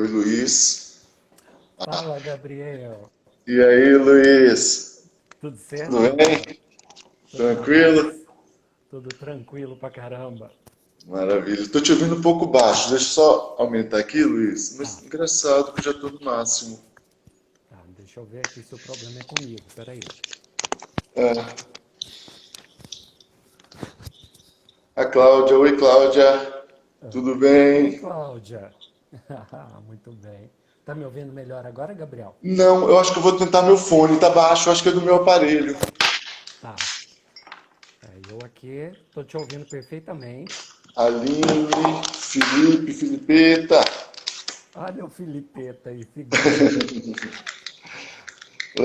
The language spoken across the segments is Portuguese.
Oi, Luiz. Fala, Gabriel. E aí, Luiz? Tudo certo, Tudo Gabriel? bem? Tudo na Tranquilo? paz? Tudo tranquilo pra caramba. Maravilha. Estou te ouvindo um pouco baixo. Deixa eu só aumentar aqui, Luiz. Tá, Mas engraçado que eu já estou no máximo. tá. Deixa eu ver aqui se o problema é comigo. Peraí. É. A Cláudia. Oi, Cláudia. Tudo Oi, bem? Cláudia. Muito bem. Tá me ouvindo melhor agora, Gabriel? Não, eu acho que eu vou tentar meu fone. Tá baixo, eu acho que é do meu aparelho. Tá. Eu aqui tô te ouvindo perfeitamente. Aline, Felipe, Filipeta. Olha o Filipeta aí, figura.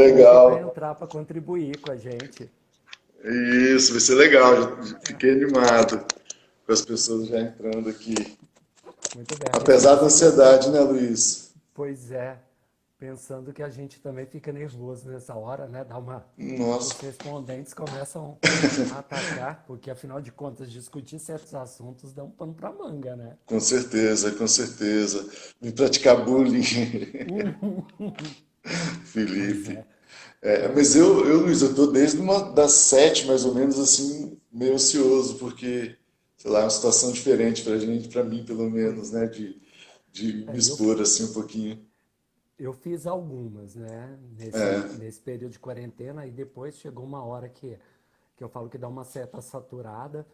Louco pra Legal. entrar pra contribuir com a gente. Isso, vai ser legal. Fiquei animado com as pessoas já entrando aqui. Muito bem. A gente Apesar fica da sempre ansiedade, né, Luiz? Pois é, pensando que a gente também fica nervoso nessa hora, né? Nossa, Os respondentes começam a atacar, porque afinal de contas, discutir certos assuntos dá um pano pra manga, né? com certeza, com certeza. Vim praticar bullying, Pois Felipe. é. Mas eu, Luiz, eu tô desde uma das 7, mais ou menos, assim, meio ansioso, porque, sei lá, é uma situação diferente pra gente, pra mim, pelo Pois menos, né, de me é, expor, assim, um pouquinho. eu fiz algumas, né? Nesse período de quarentena, e depois chegou uma hora que eu falo que dá uma certa saturada,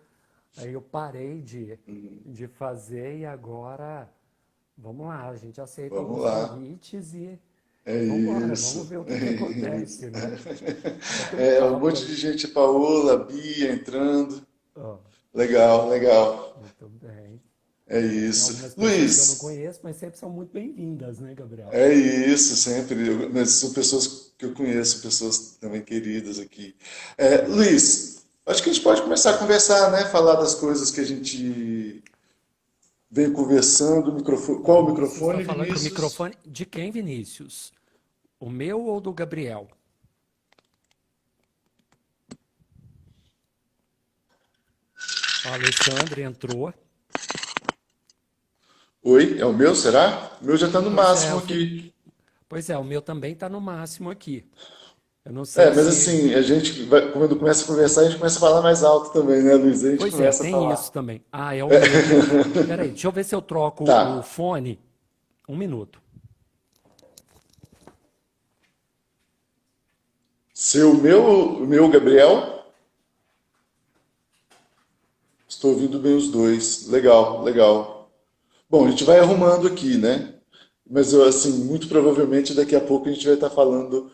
aí eu parei de fazer e agora, vamos lá, a gente aceita Vamos alguns lá. convites É e vamos embora, vamos isso. ver o que acontece, né? Bater um Um papo monte de aí. gente, Paola, Bia entrando. Ó, Legal, legal. muito bem. É Tem isso. algumas pessoas que eu não Luiz, conheço, mas sempre são muito bem-vindas, né, Gabriel? é isso, sempre. Mas são pessoas que eu conheço, pessoas também queridas aqui. Luiz, acho que a gente pode começar a conversar, né? Falar das coisas que a gente vem conversando. Qual o Vinícius está microfone, falando que o Vinícius? microfone. De quem, Vinícius? O meu ou do Gabriel? O Alexandre entrou. Oi, é o meu, será? O meu já está no Pois é, máximo aqui. pois é, o meu também está no máximo aqui. Eu não sei Mas se. assim, quando começa a conversar, a gente começa a falar mais alto também, né, Luiz? A gente Pois é, começa a tem isso falar. também. Ah, é o meu que tá. Peraí, deixa eu ver se eu troco o Tá. fone. Um minuto. O meu, Gabriel, estou ouvindo bem os dois. Legal, legal. Bom, a gente vai arrumando aqui, né? Mas assim, muito provavelmente daqui a pouco a gente vai estar falando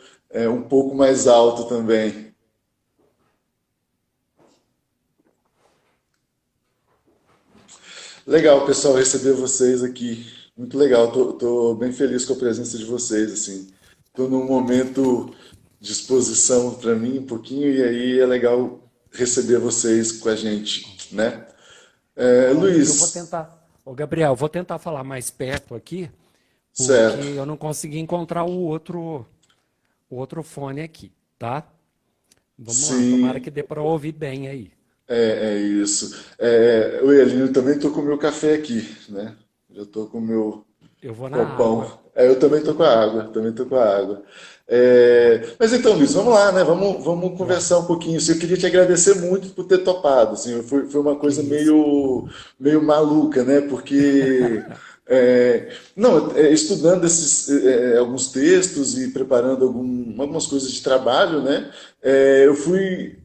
um pouco mais alto também. Legal, pessoal, receber vocês aqui. Muito legal. Tô bem feliz com a presença de vocês, assim. Tô num momento de exposição para mim um pouquinho e aí é legal receber vocês com a gente, né? Olha, eu vou Luiz, tentar. Ô, Gabriel, vou tentar falar mais perto aqui, porque certo. eu não consegui encontrar o outro fone aqui, tá? Vamos lá, tomara que Sim, dê para ouvir bem aí. é isso. Oi, Aline, eu também tô com o meu café aqui, né? Já tô com o meu Eu vou na água. copão. Eu também tô com a água, também tô com a água. Mas então, Luiz, vamos lá, né? Vamos conversar um Vamos. pouquinho. Assim, eu queria te agradecer muito por ter topado. Assim, foi uma Que coisa isso. meio maluca, né? Porque não, estudando alguns textos e preparando algumas coisas de trabalho, né? Eu fui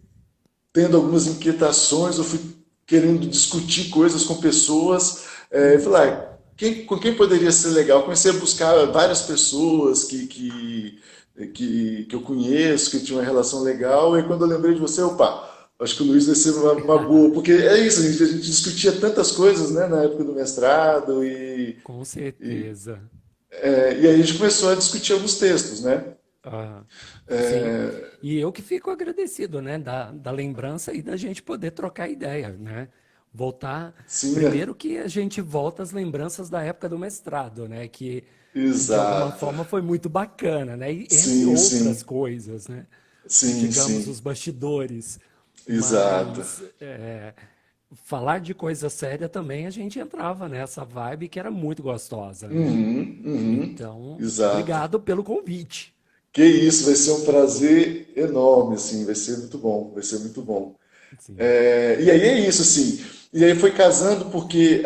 tendo algumas inquietações, eu fui querendo discutir coisas com pessoas. Eu falei, com quem poderia ser legal? Comecei a buscar várias pessoas que eu conheço, que tinham uma relação legal, e quando eu lembrei de você, opa, acho que o Luiz vai ser uma boa, porque é isso, a gente discutia tantas coisas, né, na época do mestrado, Com e, certeza. e aí a gente começou a discutir alguns textos, né? Ah, sim. E eu que fico agradecido, né, da lembrança e da gente poder trocar ideia, né? Voltar. Sim, Primeiro que a gente volta às lembranças da época do mestrado, né? Que de alguma exato. forma foi muito bacana, né? E, entre Sim, outras sim. coisas, né? Sim, Digamos, sim. os bastidores. Exato. Mas falar de coisa séria também, a gente entrava nessa vibe que era muito gostosa, né? Uhum, uhum, Então, exato. obrigado pelo convite. Que isso, vai ser um prazer enorme, assim, vai ser muito bom, vai ser muito bom. Sim. E aí é isso, assim. E aí foi casando porque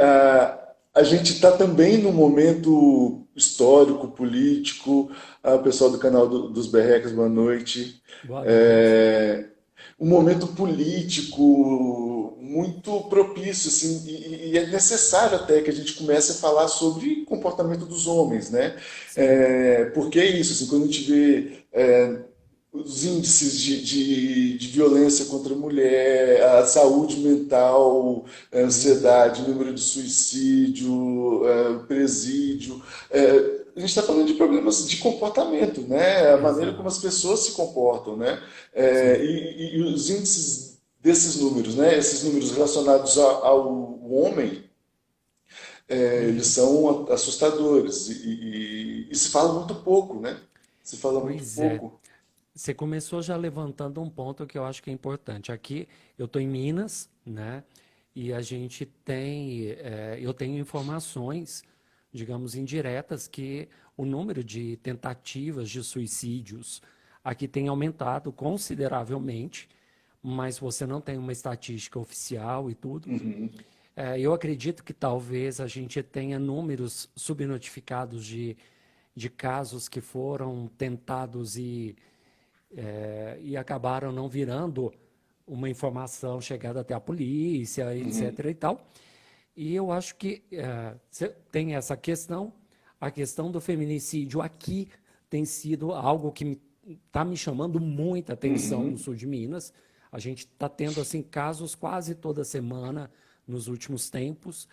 a gente está também num momento histórico, político. O pessoal do canal dos Berrecas, boa noite. Boa noite. É, um momento político muito propício, assim, e é necessário até que a gente comece a falar sobre comportamento dos homens, né? Sim. Porque é isso, assim, quando a gente vê os índices de violência contra a mulher, a saúde mental, a Uhum. ansiedade, número de suicídio, presídio. A gente está falando de problemas de comportamento, né? A maneira como Exato. as pessoas se comportam, né? Sim. E os índices desses números, né? Esses números relacionados ao homem, eles Uhum. são assustadores e se fala muito pouco, né? Se fala muito Pois é. pouco. Você começou já levantando um ponto que eu acho que é importante. Aqui eu estou em Minas, né? E a gente tem, eu tenho informações, digamos, indiretas que o número de tentativas de suicídios aqui tem aumentado consideravelmente, mas você não tem uma estatística oficial e tudo. Eu acredito que talvez a gente tenha números subnotificados de casos que foram tentados e acabaram não virando uma informação chegada até a polícia, etc. e tal. E eu acho que tem essa questão, a questão do feminicídio aqui tem sido algo que está me chamando muita atenção no Uhum. sul de Minas. A gente está tendo assim casos quase toda semana nos últimos tempos.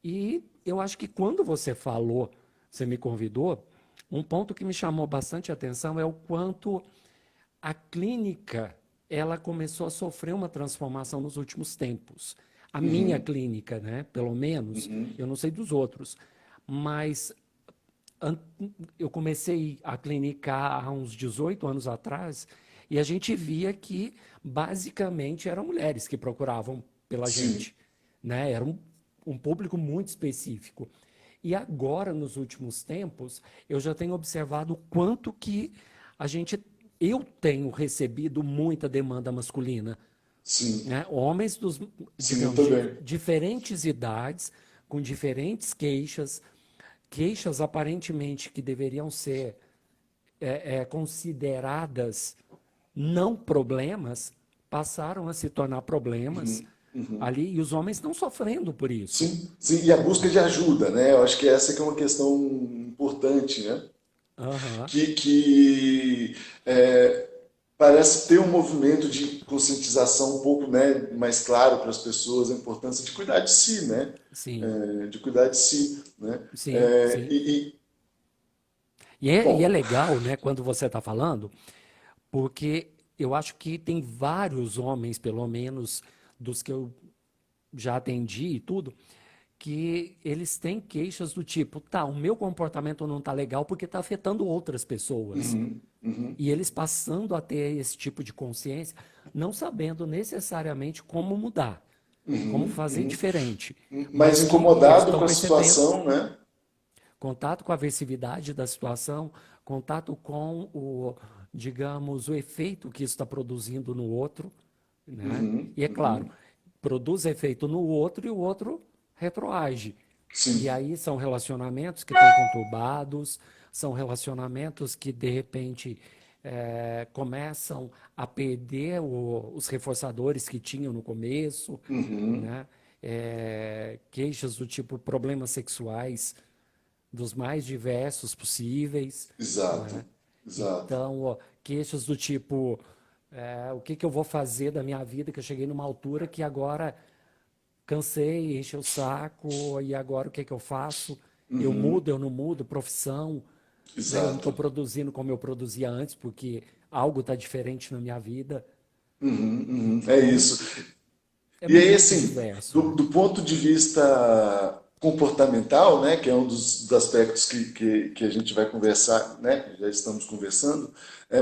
E eu acho que quando você falou, você me convidou, um ponto que me chamou bastante atenção é o quanto a clínica ela começou a sofrer uma transformação nos últimos tempos. A minha Uhum. clínica, né, pelo menos, Uhum. eu não sei dos outros, mas eu comecei a clinicar há uns 18 anos atrás e a gente via que basicamente eram mulheres que procuravam pela Sim. gente, né? Era um público muito específico. E agora, nos últimos tempos, eu já tenho observado o quanto que a gente, eu tenho recebido muita demanda masculina, Sim. né? Homens Sim, eu digamos, de também. diferentes idades, com diferentes queixas, queixas aparentemente que deveriam ser consideradas não problemas, passaram a se tornar problemas ali e os homens estão sofrendo por isso. Sim, sim. E a busca de ajuda, né? Eu acho que essa que é uma questão importante, né? Aham. Que parece ter um movimento de conscientização um pouco, né, mais claro para as pessoas a importância de cuidar de si, né? Sim, De cuidar de si, né? sim, sim. E é Bom, legal, né, quando você está falando, porque eu acho que tem vários homens, pelo menos dos que eu já atendi e tudo, que eles têm queixas do tipo, tá, o meu comportamento não tá legal porque está afetando outras pessoas. E eles passando a ter esse tipo de consciência, não sabendo necessariamente como mudar, como fazer diferente, mais mas que eles incomodado estão com a percebendo situação, né? contato com a aversividade da situação, contato com digamos, o efeito que isso está produzindo no outro, né? E é claro, produz efeito no outro e o outro retroage. E Sim. aí são relacionamentos que estão conturbados, são relacionamentos que de repente começam a perder os reforçadores que tinham no começo, né? Queixas do tipo problemas sexuais dos mais diversos possíveis, Exato. né? Exato. Então, ó, queixas do tipo, o que que eu vou fazer da minha vida que eu cheguei numa altura que agora cansei, encheu o saco, e agora o que que eu faço? Eu mudo, eu não mudo, profissão, né? Eu não estou Exato. produzindo como eu produzia antes, porque algo está diferente na minha vida. É Então, isso. é E aí, muito assim, diverso, né? do ponto de vista comportamental, né, que é um dos aspectos que a gente vai conversar, né, já estamos conversando,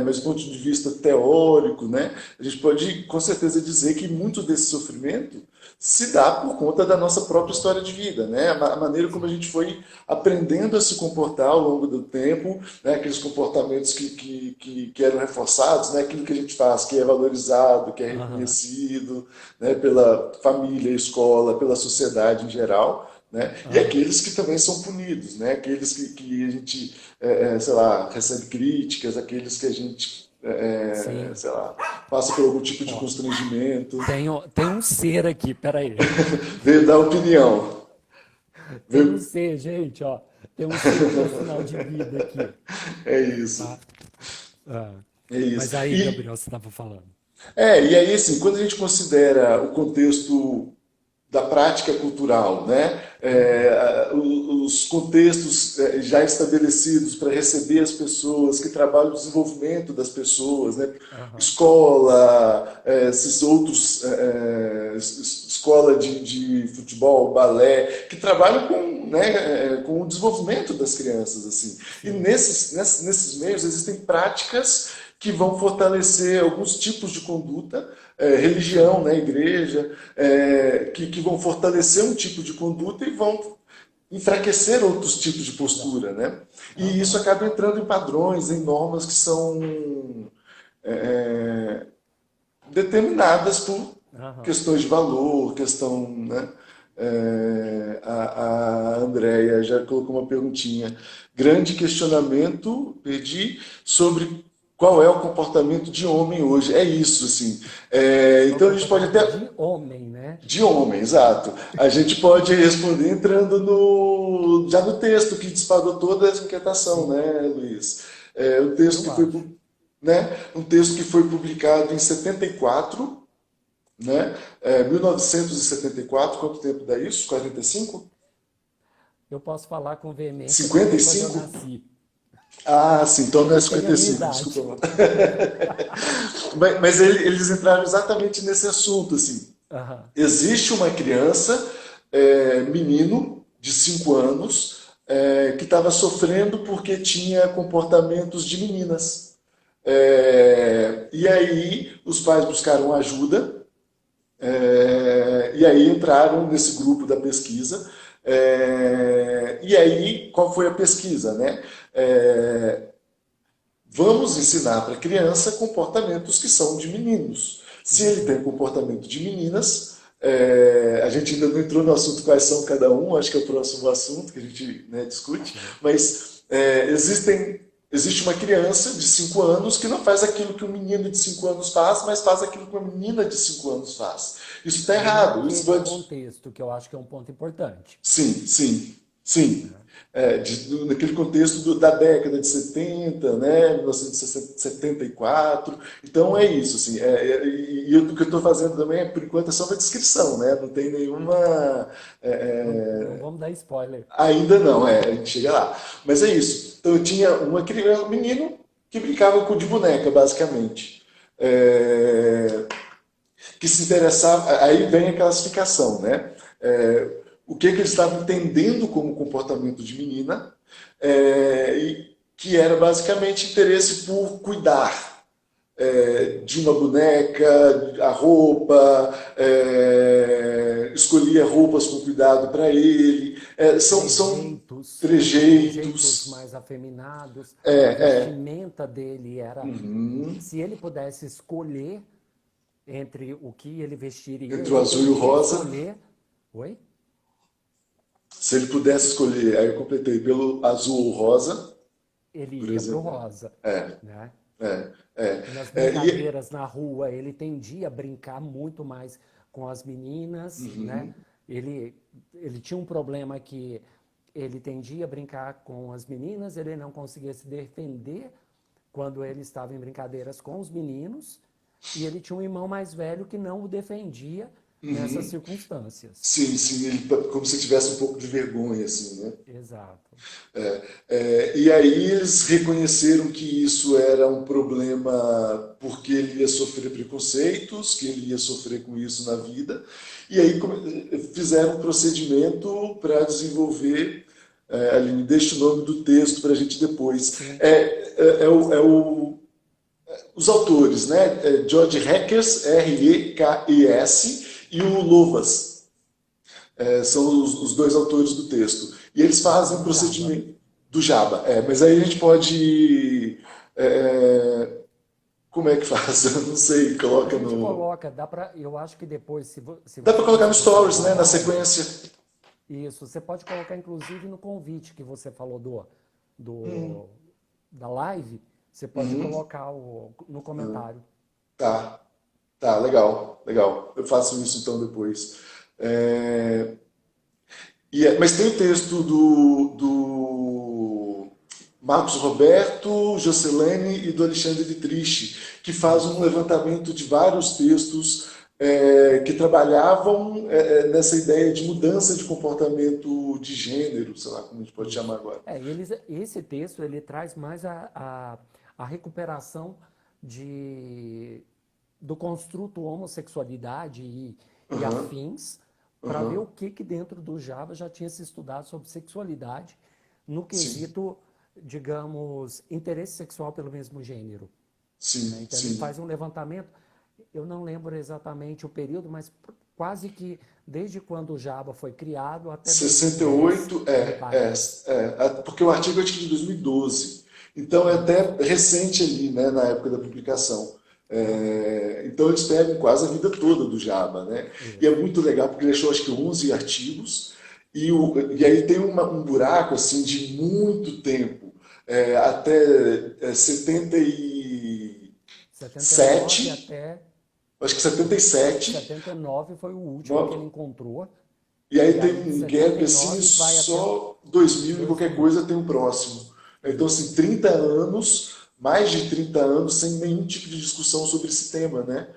mas do ponto de vista teórico, né, a gente pode com certeza dizer que muito desse sofrimento se dá por conta da nossa própria história de vida, né, a maneira como a Sim. gente foi aprendendo a se comportar ao longo do tempo, né, aqueles comportamentos que eram reforçados, né, aquilo que a gente faz, que é valorizado, que é Aham. reconhecido, né, pela família, escola, pela sociedade em geral, né? E Aham. aqueles que também são punidos, né? Aqueles que a gente, sei lá, recebe críticas, aqueles que a gente, Sim. sei lá, passa por algum tipo de Ó, constrangimento, tem um ser aqui, peraí. veio dar opinião. Tem um Veio... ser, gente, ó. Tem um ser com meu sinal de vida aqui, É isso, tá? Ah. é Mas isso. aí, Gabriel, você estava falando. E aí, assim, quando a gente considera o contexto da prática cultural, né? Uhum. Os contextos já estabelecidos para receber as pessoas, que trabalham o desenvolvimento das pessoas, né? Aham. Escola, esses outros, escola de futebol, balé, que trabalham com, né, com o desenvolvimento das crianças, assim. E Sim. nesses meios existem práticas que vão fortalecer alguns tipos de conduta, religião, né, igreja, que vão fortalecer um tipo de conduta e vão enfraquecer outros tipos de Exato. postura, né? E isso Aham. acaba entrando em padrões, em normas que são é, determinadas por Aham. questões de valor, questão, né? A Andrea já colocou uma perguntinha. Grande questionamento, perdi, sobre qual é o comportamento de homem hoje. É isso, assim. É o Então a gente pode comportamento até. de homem, né? De homem, exato. A gente pode responder entrando já no texto que disparou toda essa inquietação, Sim, né, Luiz? O texto eu que foi, acho. né, um texto que foi publicado em 74, né, 1974, quanto tempo dá isso? 45? Eu posso falar com veemência porque foi quando eu 55? nasci. Ah, sim, então não é Ele tem a minha 55, desculpa. idade. Mas eles entraram exatamente nesse assunto, assim. Aham. Existe uma criança, menino, de 5 anos, que estava sofrendo porque tinha comportamentos de meninas. E aí os pais buscaram ajuda, e aí entraram nesse grupo da pesquisa. E aí, qual foi a pesquisa? Né? Vamos ensinar para a criança comportamentos que são de meninos. Se ele tem Uhum. comportamento de meninas, a gente ainda não entrou no assunto quais são cada um, acho que é o próximo assunto que a gente, né, discute, Sim. mas existe uma criança de 5 anos que não faz aquilo que um menino de 5 anos faz, mas faz aquilo que uma menina de 5 anos faz. Isso está E errado. Isso naquele vai... contexto, que eu acho que é um ponto importante, Sim, sim, sim. né? Naquele contexto da década de 70, né, 1974. Então é Uhum. isso, assim. O que eu estou fazendo também, por enquanto, é só uma descrição, né? Não tem nenhuma. é, Não, não é, vamos dar spoiler. Ainda não, a gente chega lá. Mas é isso. Então eu tinha uma criança, um menino que brincava de boneca, basicamente. É, que se interessava. Aí vem a classificação, né? O que eles estavam entendendo como comportamento de menina, e que era basicamente interesse por cuidar de uma boneca, a roupa, escolhia roupas com cuidado para ele, são Trejeitos trejeitos. mais afeminados. A É, é. vestimenta dele era. Uhum. Se ele pudesse escolher entre o que ele vestiria, Entre o ele azul e o tendia a rosa, escolher. Oi? se ele pudesse escolher, aí eu completei pelo azul ou rosa, Ele por ia para o exemplo. rosa, né? É, é, Nas e, brincadeiras na rua, ele tendia a brincar muito mais com as meninas, né? Ele, ele tinha um problema que ele tendia a brincar com as meninas, ele não conseguia se defender quando ele estava em brincadeiras com os meninos, e ele tinha um irmão mais velho que não o defendia nessas Uhum. circunstâncias. Sim, sim, como se tivesse um pouco de vergonha, assim, né? Exato. E aí eles reconheceram que isso era um problema porque ele ia sofrer preconceitos, que ele ia sofrer com isso na vida, e aí fizeram um procedimento para desenvolver. Aline, deixa o nome do texto para a gente depois. Sim. Os autores, né? George Reckers, Rekes, e o Lovas, são os dois autores do texto. E eles fazem um Do Java. procedimento do Java. Mas aí a gente pode. Como é que faz? Eu não sei, A coloca gente no. coloca, dá para, eu acho que depois, se Dá para você colocar no conseguir fazer Stories, uma né? Na live, sequência. isso, você pode colocar inclusive no convite que você falou do da live, você pode Uhum. colocar no comentário. Tá, tá, legal, legal. Eu faço isso então depois. É, mas tem o texto do Marcos Roberto, Josselene e do Alexandre Vitriche, que faz um Isso. levantamento de vários textos que trabalhavam nessa ideia de mudança de comportamento de gênero, sei lá como a gente pode chamar Isso. agora. Esse texto ele traz mais a recuperação de, do construto homossexualidade e Aham, afins, para ver aham, o que dentro do Java já tinha se estudado sobre sexualidade no sim, quesito, digamos, interesse sexual pelo mesmo gênero. Né? sim, Então ele sim. faz um levantamento, eu não lembro exatamente o período, mas quase que desde quando o Java foi criado até 2010, 68, me parece. porque o artigo é de 2012, então é Isso. até recente ali, né, na época da publicação. Aham, Então eles pegam quase a vida toda do Java, né? E é isso. muito legal porque ele achou acho que 11 artigos e aí tem um buraco assim de muito tempo, até 79 77, até acho que 77, 79 foi o último que ele no- encontrou. e aí E tem aí de um gap assim, 79 vai até só 2000 e qualquer 2000. coisa tem um próximo. Então, assim, Isso. 30 anos, mais de 30 anos, sem nenhum tipo de discussão sobre esse tema, né?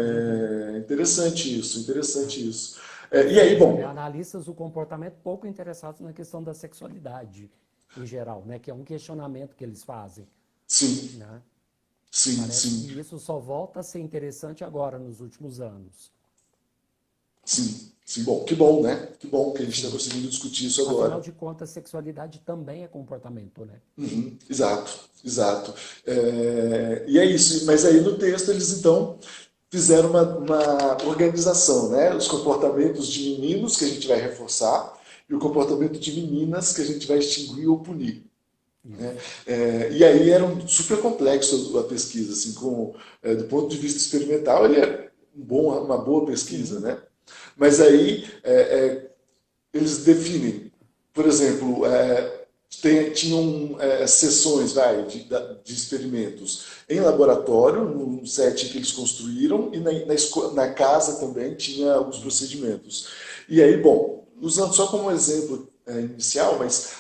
Uhum. Interessante isso, interessante isso. Ou E aí, seja, né, bom, analistas do comportamento pouco interessados na questão da sexualidade em geral, né, que é um questionamento que eles fazem, sim, né? sim, Parece sim, que isso só volta a ser interessante agora, nos últimos anos. sim, sim, bom, que bom, né? Que bom que a gente está Sim. conseguindo discutir isso Afinal agora. de contas, sexualidade também é comportamento, né? Uhum, exato, exato. E é isso. Mas aí no texto eles então fizeram uma organização, né? Os comportamentos de meninos que a gente vai reforçar e o comportamento de meninas que a gente vai extinguir ou punir. Né? Isso. E aí era super complexo a pesquisa, assim, do ponto de vista experimental, ele é uma boa pesquisa, Sim, né? Mas aí eles definem, por exemplo, tinham sessões de experimentos em laboratório, num setting que eles construíram, e na casa também tinha alguns procedimentos. E aí, bom, usando só como exemplo inicial, mas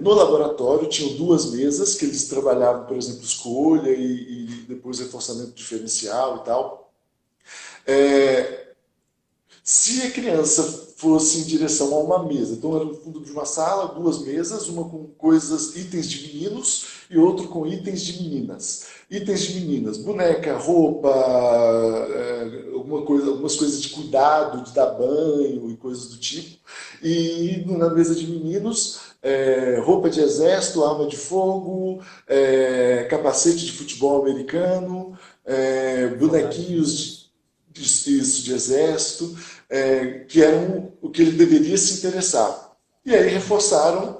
no laboratório tinham duas mesas que eles trabalhavam, por exemplo, escolha e depois reforçamento diferencial e tal. É, Se a criança fosse em direção a uma mesa, então era no fundo de uma sala, duas mesas, uma com coisas, itens de meninos e outro com itens de meninas. Itens de meninas, boneca, roupa, algumas coisas de cuidado, de dar banho e coisas do tipo. E na mesa de meninos, roupa de exército, arma de fogo, capacete de futebol americano, bonequinhos soldadinhos. de exército, que eram o que ele deveria se interessar. E aí Isso. reforçaram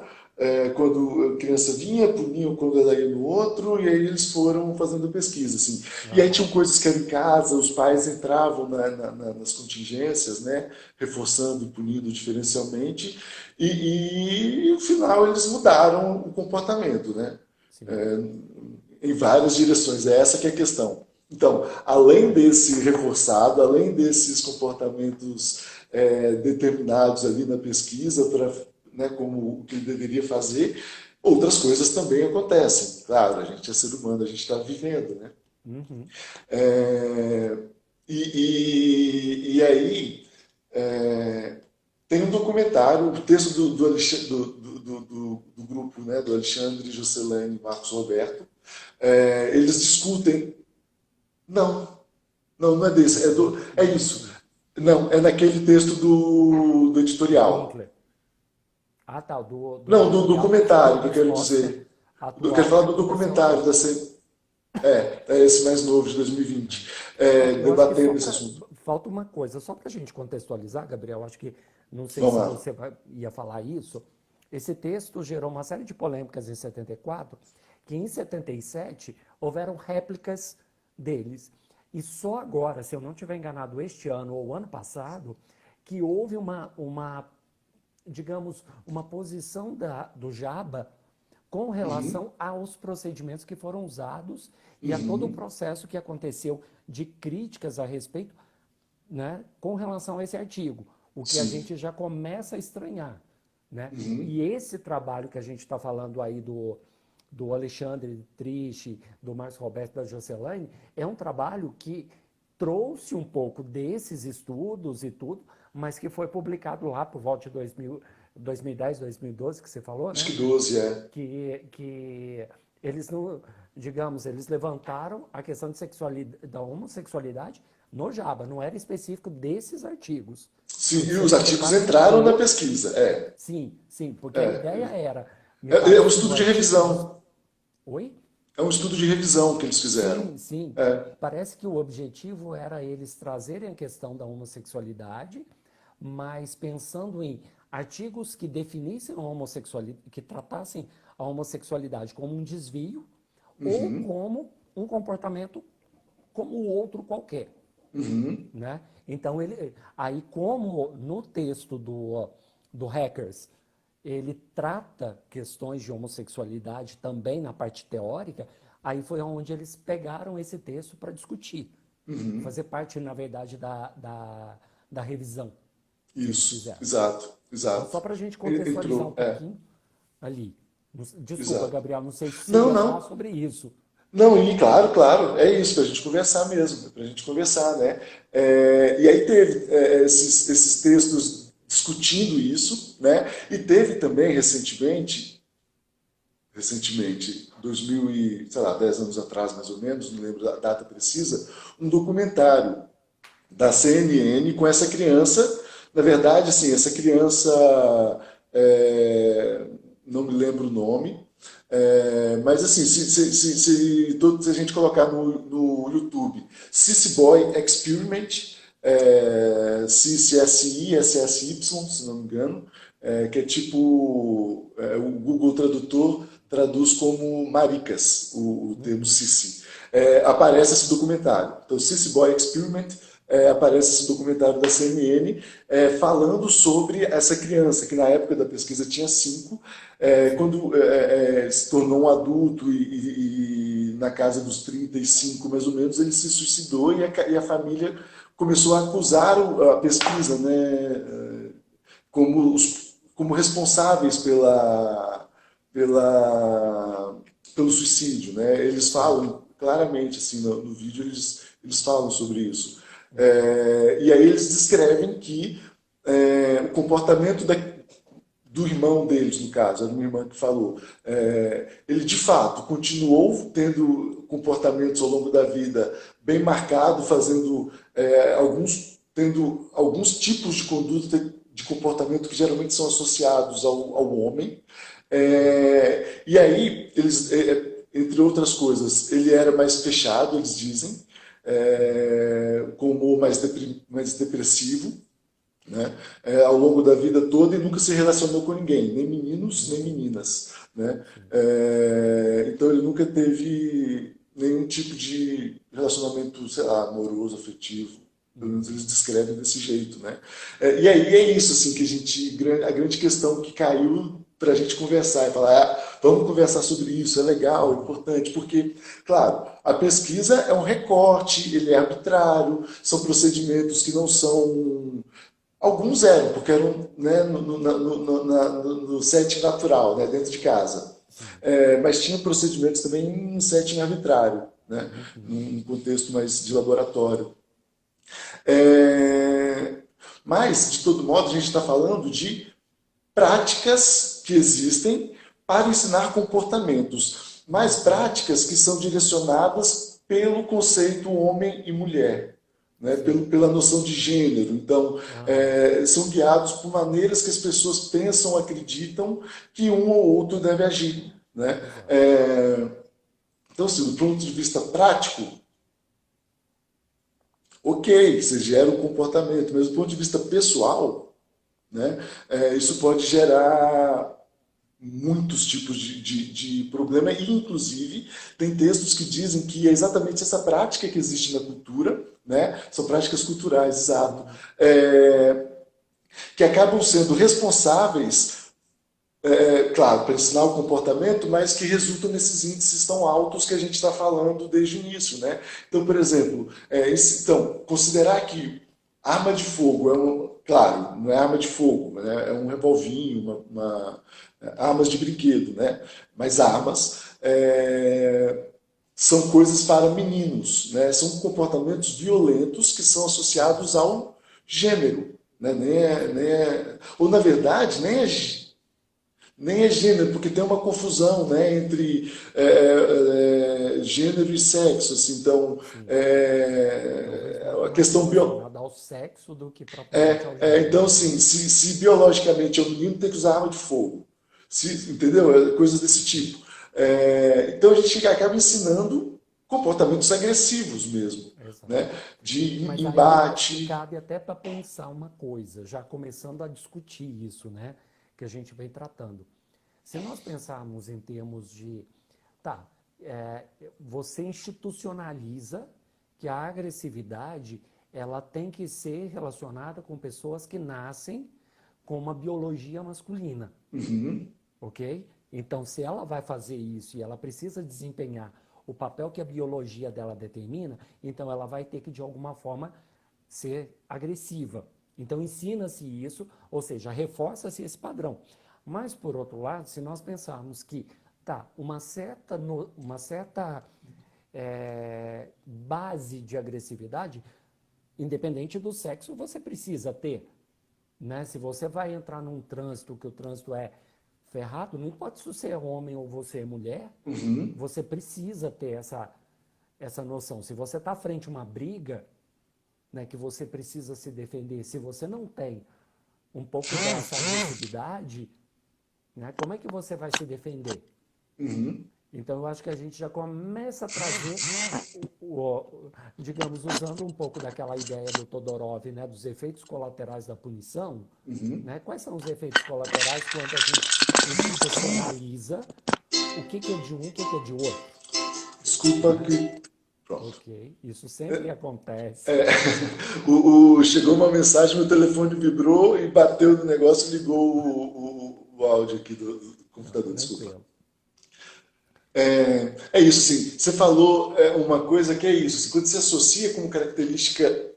quando a criança vinha, puniam quando ela ia no outro, e aí eles foram fazendo pesquisa. Assim. E aí tinham Aham. coisas que eram em casa, os pais entravam nas contingências, né, reforçando e punindo diferencialmente, e no final eles mudaram o comportamento, né, Sim. em várias direções. É essa que é a questão. Então, além desse reforçado, além desses comportamentos determinados ali na pesquisa, né, como o que ele deveria fazer, outras coisas também acontecem. Claro, a gente é ser humano, a gente está vivendo. Né? Uhum. É, E aí é, tem um documentário, o texto do grupo, né, do Alexandre, Juscelene e Marcos Roberto. Eles discutem. Não, não, não é desse, é Não é esse, isso. não. Não, é naquele texto do Do editorial. Winkler. Ah, tá. Do Não, do editorial que foi documentário uma que eu quero resposta dizer. Eu quero atual falar que do aconteceu documentário agora. da é esse mais novo de 2020, Eu acho que só debatendo esse para. assunto. Falta uma coisa, só para a gente contextualizar, Gabriel, acho que, não sei Vamos se lá. você ia falar isso, esse texto gerou uma série de polêmicas em 74, que em 77 houveram réplicas deles. E só agora, se eu não estiver enganado, este ano ou ano passado, que houve digamos, uma posição do Jaba com relação aos procedimentos que foram usados e a todo o processo que aconteceu de críticas a respeito, né, com relação a esse artigo, o que a Sim. gente já começa a estranhar. Né? E esse trabalho que a gente está falando aí do Alexandre Triste, do Márcio Roberto, da Jocelaine, é um trabalho que trouxe um pouco desses estudos e tudo, mas que foi publicado lá por volta de 2010, 2012, que você falou, Acho né? que 12 é. Que eles não, digamos, eles levantaram a questão da homossexualidade no Jaba, não era específico desses artigos. Sim, O de e os artigos 74 entraram na ficou, pesquisa. É. sim, sim, porque a ideia era, me É um parece que no estudo de artigo revisão. Oi? É um estudo de revisão que eles fizeram. Sim, sim. É. Parece que o objetivo era eles trazerem a questão da homossexualidade, mas pensando em artigos que definissem a homossexualidade, que tratassem a homossexualidade como um desvio ou como um comportamento como o outro qualquer, né? Então aí como no texto do Hackers ele trata questões de homossexualidade também na parte teórica, aí foi onde eles pegaram esse texto para discutir, fazer parte, na verdade, da revisão que eles Isso, fizeram. exato, Então, exato. só para a gente contextualizar um Entrou, pouquinho ali. Desculpa, exato. Gabriel, não sei se você Não, ia falar não. sobre isso. Não, e claro, claro, é isso, para a gente conversar mesmo, para a gente conversar, né? E aí teve esses textos discutindo isso, né? E teve também recentemente, 2000 e, sei lá, 10 anos atrás mais ou menos, não lembro a data precisa, um documentário da CNN com essa criança. Na verdade, assim, essa criança, é, não me lembro o nome, mas assim, se a gente colocar no YouTube Sissy Boy Experiment, CSI, SSY, se não me engano, que é tipo, o Google Tradutor traduz como maricas, o termo Sissy. Aparece esse documentário. Então, Sissy Boy Experiment, aparece esse documentário da CNN falando sobre essa criança, que na época da pesquisa tinha 5, quando se tornou um adulto e na casa dos 35 mais ou menos, ele se suicidou e a família começou a acusar a pesquisa, né, como responsáveis pelo suicídio. Né? Eles Sim. falam claramente, assim, no vídeo, eles falam sobre isso. E aí eles descrevem que o comportamento do irmão deles, no caso, era uma irmã que falou, ele de fato continuou tendo comportamentos ao longo da vida bem marcado, tendo alguns tipos de conduta de comportamento que geralmente são associados ao homem. E aí, entre outras coisas, ele era mais fechado, eles dizem, com humor mais depressivo, né, ao longo da vida toda e nunca se relacionou com ninguém, nem meninos, nem meninas. Né? Então ele nunca teve nenhum tipo de relacionamento, sei lá, amoroso, afetivo. Pelo menos eles descrevem desse jeito. Né? E aí é isso assim, a grande questão que caiu para a gente conversar e falar, vamos conversar sobre isso, é legal, é importante, porque, claro, a pesquisa é um recorte, ele é arbitrário, são procedimentos que não são. Alguns eram, porque eram, né, no setting natural, né, dentro de casa. Sim. Mas tinha procedimentos também em setting arbitrário, né, num contexto mais de laboratório. Mas, de todo modo, a gente está falando de práticas que existem para ensinar comportamentos, mas práticas que são direcionadas pelo conceito homem e mulher, né? Pela noção de gênero. Então, são guiados por maneiras que as pessoas pensam, acreditam que um ou outro deve agir. Né? Então, assim, do ponto de vista prático, ok, você gera um comportamento, mas do ponto de vista pessoal, né, isso pode gerar muitos tipos de problema, e inclusive tem textos que dizem que é exatamente essa prática que existe na cultura, né, são práticas culturais, exato, que acabam sendo responsáveis, claro, para ensinar o comportamento, mas que resultam nesses índices tão altos que a gente está falando desde o início. Né? Então, por exemplo, considerar que arma de fogo claro, não é arma de fogo, né? É um revolvinho, armas de brinquedo, né? Mas armas são coisas para meninos, né? São comportamentos violentos que são associados ao gênero, né? Ou na verdade nem é gênero, porque tem uma confusão, né, entre gênero e sexo. Assim, então, Talvez a mais questão biológica. relacionada ao sexo do que propriamente ao Então, gênero, né? assim, se biologicamente é um menino, tem que usar arma de fogo. Entendeu? Coisas desse tipo. Então, a gente acaba ensinando comportamentos agressivos mesmo, Exato. né? De Mas aí eu acho que embate. cabe até para pensar uma coisa, já começando a discutir isso, né? Que a gente vem tratando. Se nós pensarmos em termos de, tá, você institucionaliza que a agressividade ela tem que ser relacionada com pessoas que nascem com uma biologia masculina, ok? Então, se ela vai fazer isso e ela precisa desempenhar o papel que a biologia dela determina, então ela vai ter que, de alguma forma, ser agressiva. Então, ensina-se isso, ou seja, reforça-se esse padrão. Mas, por outro lado, se nós pensarmos que, tá, uma certa base de agressividade, independente do sexo, você precisa ter. Né? Se você vai entrar num trânsito, que o trânsito é ferrado, não importa se você é homem ou você é mulher, você precisa ter essa noção. Se você está frente a uma briga, né, que você precisa se defender, se você não tem um pouco dessa agressividade, né, como é que você vai se defender? Então, eu acho que a gente já começa a trazer, digamos, usando um pouco daquela ideia do Todorov, né, dos efeitos colaterais da punição. Né? Quais são os efeitos colaterais quando a gente institucionaliza o que é de um, o que é de outro? Desculpa Né? que. Pronto. Ok, isso sempre acontece. Chegou uma mensagem, meu telefone vibrou e bateu no negócio e ligou o áudio aqui do Não, computador, desculpa. tranquilo. É isso, sim. Você falou uma coisa que é isso. Assim, quando você associa como característica,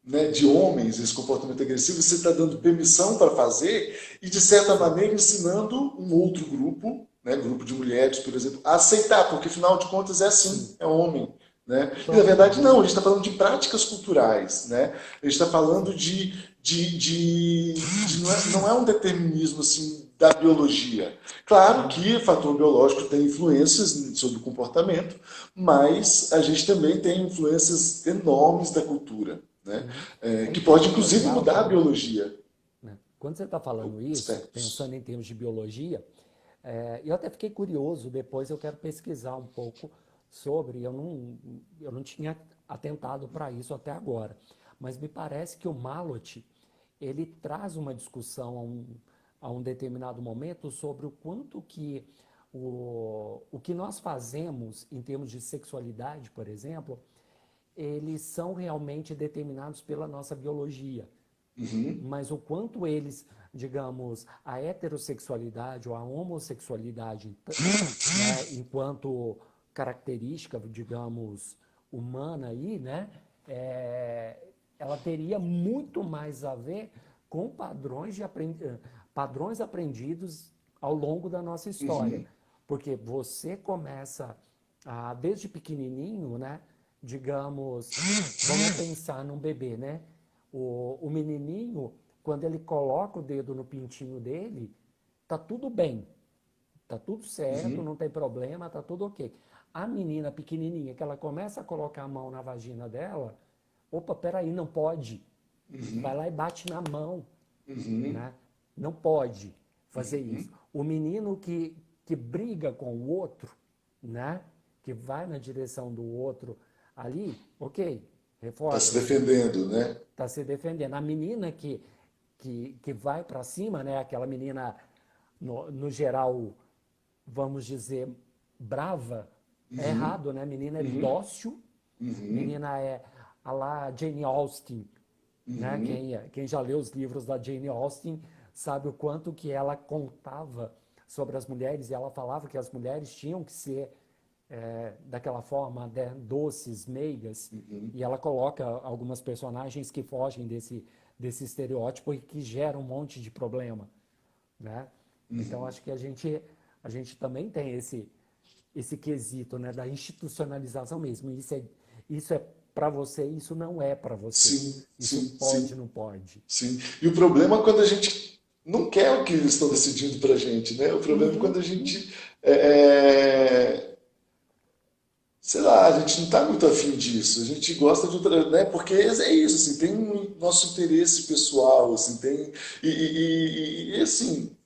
né, de homens esse comportamento agressivo, você está dando permissão para fazer e, de certa maneira, ensinando um outro grupo, né, grupo de mulheres, por exemplo, a aceitar, porque, afinal de contas, é assim, é homem. Né? E, na Pronto, verdade, não, a gente está falando de práticas culturais. Né? A gente está falando sim. não é um determinismo assim, da biologia. Claro que o fator biológico tem influências sobre o comportamento, mas a gente também tem influências enormes da cultura, né? Que pode, É inclusive, legal mudar a quando, biologia. né, quando você está falando isso, Aspectos. pensando em termos de biologia, eu até fiquei curioso, depois eu quero pesquisar um pouco sobre, eu não tinha atentado para isso até agora, mas me parece que o Malott, ele traz uma discussão a um determinado momento sobre o quanto que o que nós fazemos em termos de sexualidade, por exemplo, eles são realmente determinados pela nossa biologia. Mas o quanto eles, digamos, a heterossexualidade ou a homossexualidade, né, enquanto característica, digamos, humana aí, né, ela teria muito mais a ver com padrões aprendidos ao longo da nossa história. Porque você começa, desde pequenininho, né, digamos, vamos pensar num bebê, né? O menininho, quando ele coloca o dedo no pintinho dele, tá tudo bem, tá tudo certo, não tem problema, tá tudo ok. A menina pequenininha, que ela começa a colocar a mão na vagina dela, opa, peraí, não pode. Vai lá e bate na mão, né? Não pode fazer isso. O menino que briga com o outro, né? Que vai na direção do outro ali, ok, Está se reforça, defendendo, né? está se defendendo. A menina que vai para cima, né? Aquela menina, no geral, vamos dizer, brava, é errado, né? Menina é dócil, menina é a lá Jane Austen, né? Quem já leu os livros da Jane Austen sabe o quanto que ela contava sobre as mulheres e ela falava que as mulheres tinham que ser daquela forma, né, doces, meigas, e ela coloca algumas personagens que fogem desse estereótipo e que geram um monte de problema, né? Então acho que a gente também tem esse quesito, né, da institucionalização mesmo. Isso é para você, isso não é para você. Sim, Isso sim, pode, sim, não pode. sim. E o problema é quando a gente não quer o que eles estão decidindo para a gente, né? O problema é quando a gente, é, é, sei lá, a gente não está muito afim disso. A gente gosta de outra, né? Porque é isso, assim, tem o nosso interesse pessoal, assim, tem e, assim,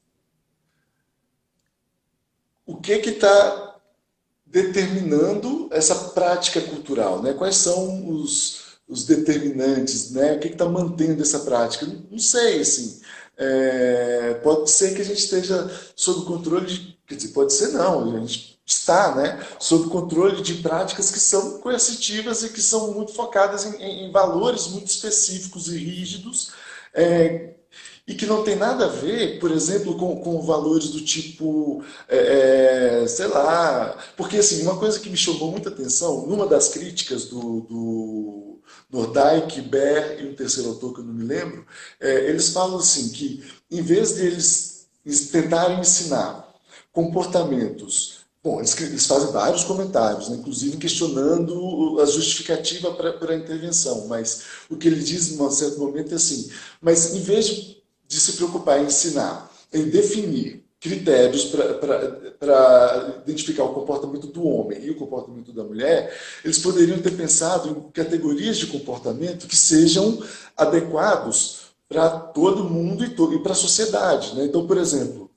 o que está determinando essa prática cultural, né? Quais são os determinantes, né? O que está mantendo essa prática? Não sei, assim. Pode ser que a gente esteja sob controle de, quer dizer, pode ser não, a gente está, né, sob controle de práticas que são coercitivas e que são muito focadas em valores muito específicos e rígidos, é, e que não tem nada a ver, por exemplo, com valores do tipo, sei lá, porque assim, uma coisa que me chamou muita atenção, numa das críticas do Nordijk, Baer e o terceiro autor que eu não me lembro, eles falam assim que em vez de eles tentarem ensinar comportamentos. Bom, eles fazem vários comentários, né, inclusive questionando a justificativa para a intervenção, mas o que ele diz em um certo momento é assim: mas em vez de se preocupar em ensinar, em definir critérios para identificar o comportamento do homem e o comportamento da mulher, eles poderiam ter pensado em categorias de comportamento que sejam adequados para todo mundo e para a sociedade. Né? Então, por exemplo,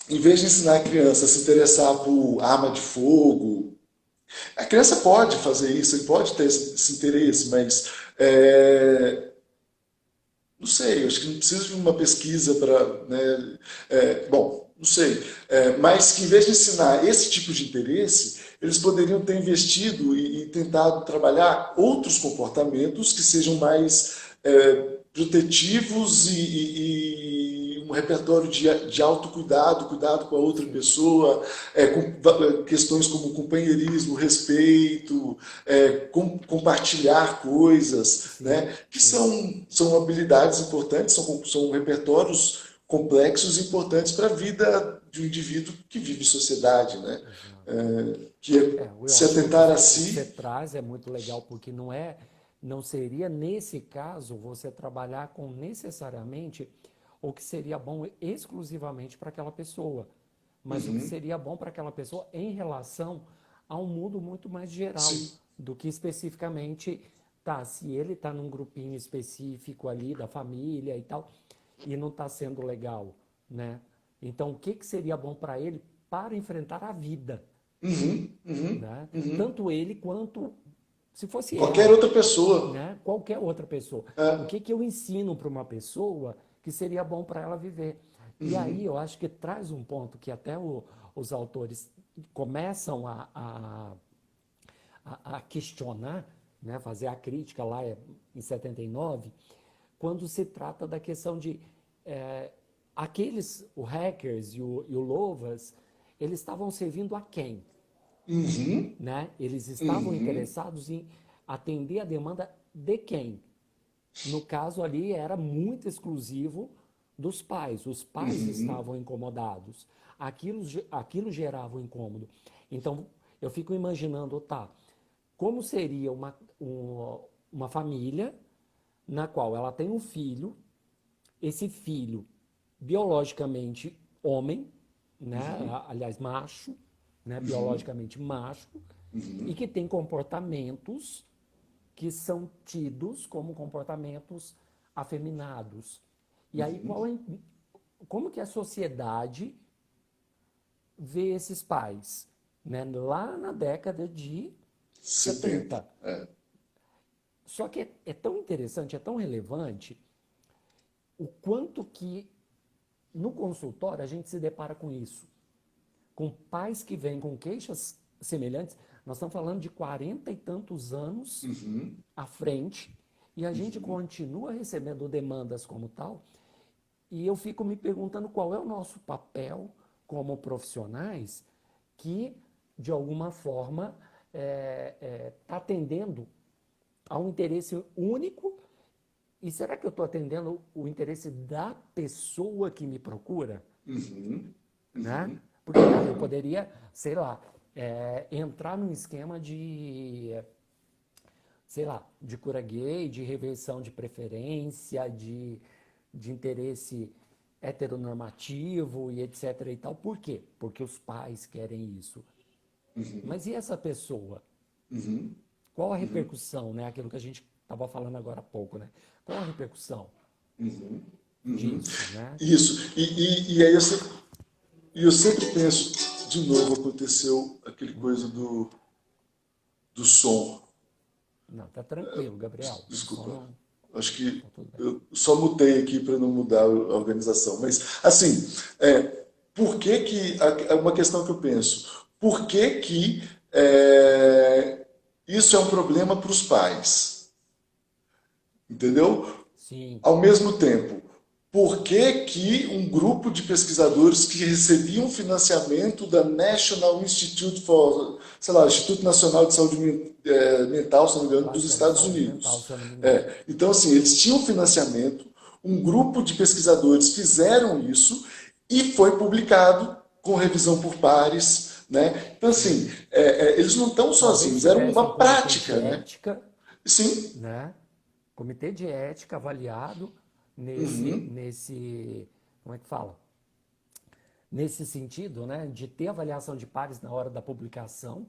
em vez de ensinar a criança a se interessar por arma de fogo, a criança pode fazer isso, ele pode ter esse interesse, mas não sei, eu acho que não precisa de uma pesquisa para. Né, bom, não sei. Mas que em vez de ensinar esse tipo de interesse, eles poderiam ter investido e tentado trabalhar outros comportamentos que sejam mais protetivos e um repertório de autocuidado, cuidado com a outra Sim, pessoa, com questões como companheirismo, respeito, compartilhar coisas, sim, né, que sim. são habilidades importantes, são repertórios complexos e importantes para a vida de um indivíduo que vive em sociedade, né? Exato. Que é Eu se acho que atentar a o que você si. traz é muito legal, porque não seria nesse caso você trabalhar com necessariamente o que seria bom exclusivamente para aquela pessoa, mas o que seria bom para aquela pessoa em relação a um mundo muito mais geral Sim. do que especificamente, tá, se ele está num grupinho específico ali da família e tal, e não está sendo legal, né? Então, o que que seria bom para ele para enfrentar a vida? Né? Tanto ele quanto se fosse Qualquer ela, outra pessoa. né? Qualquer outra pessoa. O que que eu ensino para uma pessoa que seria bom para ela viver? E aí eu acho que traz um ponto que até os autores começam a questionar, né? Fazer a crítica lá em 79, quando se trata da questão de o hackers e o Lovas, eles estavam servindo a quem? Né? Eles estavam interessados em atender a demanda de quem? No caso ali era muito exclusivo dos pais. Os pais estavam incomodados. Aquilo gerava um incômodo. Então eu fico imaginando, tá? como seria uma família na qual ela tem um filho, esse filho biologicamente homem, né? Aliás, macho, né? Biologicamente macho, e que tem comportamentos que são tidos como comportamentos afeminados. E aí, como que a sociedade vê esses pais? Né? Lá na década de 70. 70. Só que é tão interessante, é tão relevante, o quanto que no consultório a gente se depara com isso. Com pais que vêm com queixas semelhantes. Nós estamos falando de 40 e tantos anos à frente, e a gente continua recebendo demandas como tal, e eu fico me perguntando qual é o nosso papel como profissionais que, de alguma forma, está atendendo a um interesse único. E será que eu estou atendendo o interesse da pessoa que me procura? Né? Porque, cara, eu poderia, sei lá, entrar num esquema de, sei lá, de cura gay, de reversão de preferência, de interesse heteronormativo e etc e tal. Por quê? Porque os pais querem isso. Mas e essa pessoa? Qual a repercussão, né? Aquilo que a gente estava falando agora há pouco, né? Qual a repercussão disso, né? Isso. E aí eu sempre penso, de novo aconteceu aquele coisa do som. Não, tá tranquilo, Gabriel. Só Desculpa. não. Acho que Tá tudo bem. eu só mutei aqui para não mudar a organização. Mas, assim, por que que... Uma questão que eu penso. Por que que isso é um problema para os pais? Entendeu? Sim, Ao mesmo tempo, por que que um grupo de pesquisadores que recebiam financiamento da National Institute for, sei lá, Instituto Nacional de Saúde Mental, se não me engano, eu dos acho que era Estados saúde mental, Unidos. se eu não me engano. Então, assim, eles tinham financiamento, um grupo de pesquisadores fizeram isso e foi publicado com revisão por pares, né? Então, assim, Sim. eles não estão Talvez sozinhos, era tivesse um uma comitê de prática, né? ética, Sim. né? Comitê de ética avaliado nesse, como é que fala? Nesse sentido, né? De ter avaliação de pares na hora da publicação,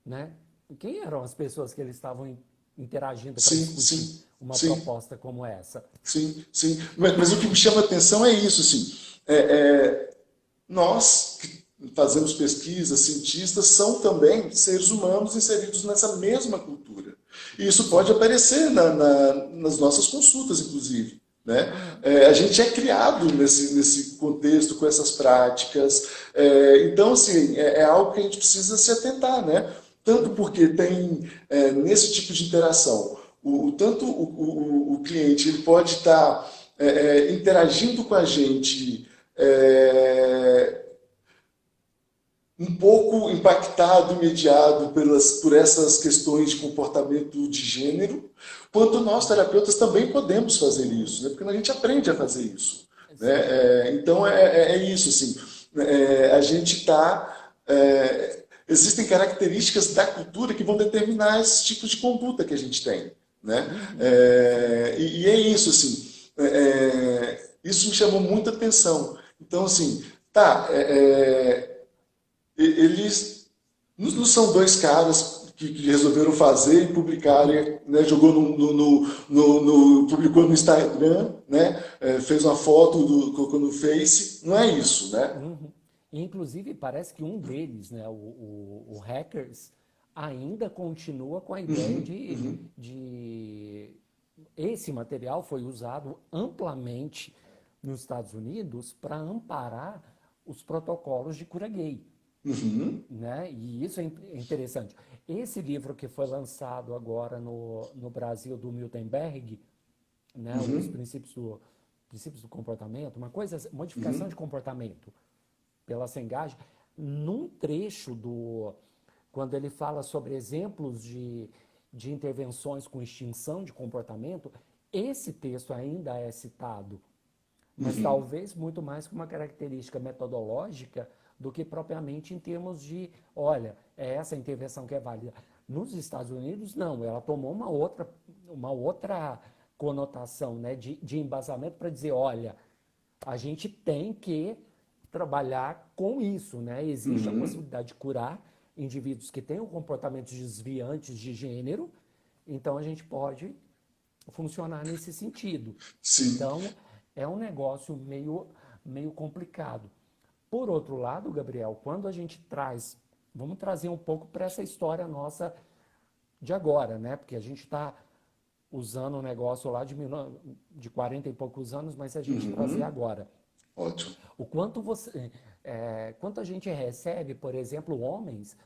né? Quem eram as pessoas que eles estavam interagindo para Sim, discutir sim, uma sim. proposta como essa? Sim, sim. Mas o que me chama a atenção é isso, assim. Nós que fazemos pesquisa, cientistas, são também seres humanos inseridos nessa mesma cultura. E isso pode Sim. aparecer nas nossas consultas, inclusive. Né? Aham. A gente é criado nesse contexto, com essas práticas. Então, assim, é algo que a gente precisa se atentar, né? Tanto porque tem, nesse tipo de interação, tanto o cliente ele pode estar interagindo com a gente um pouco impactado, mediado por essas questões de comportamento de gênero, quanto nós terapeutas também podemos fazer isso, né? Porque a gente aprende a fazer isso. Né? Sim. Então é isso, assim, a gente está... existem características da cultura que vão determinar esses tipos de conduta que a gente tem. Né? Sim. E é isso, assim, isso me chamou muita atenção. Então, assim, tá, eles não são dois caras que resolveram fazer e publicarem, né, jogou publicou no Instagram, né, fez uma foto, colocou no Face, não é isso, né? Uhum. Inclusive, parece que um deles, né, o Hackers, ainda continua com a ideia de... Esse material foi usado amplamente nos Estados Unidos para amparar os protocolos de cura gay. Né? E isso é interessante. Esse livro que foi lançado agora no Brasil, do Milton Berg, né, os princípios do comportamento, uma coisa, modificação de comportamento pela Sengage, num trecho quando ele fala sobre exemplos de intervenções com extinção de comportamento, esse texto ainda é citado, mas talvez muito mais com uma característica metodológica do que propriamente em termos de, olha, é essa intervenção que é válida. Nos Estados Unidos, não, ela tomou uma outra conotação, né, de embasamento para dizer, olha, a gente tem que trabalhar com isso, né? Existe a Uhum. possibilidade de curar indivíduos que tenham comportamentos desviantes de gênero, então a gente pode funcionar nesse sentido. Sim. Então, é um negócio meio complicado. Por outro lado, Gabriel, quando a gente traz, vamos trazer um pouco para essa história nossa de agora, né? Porque a gente está usando um negócio lá de 40 e poucos anos, mas se a gente trazer Uhum. agora, Ótimo. o quanto a gente recebe, por exemplo, homens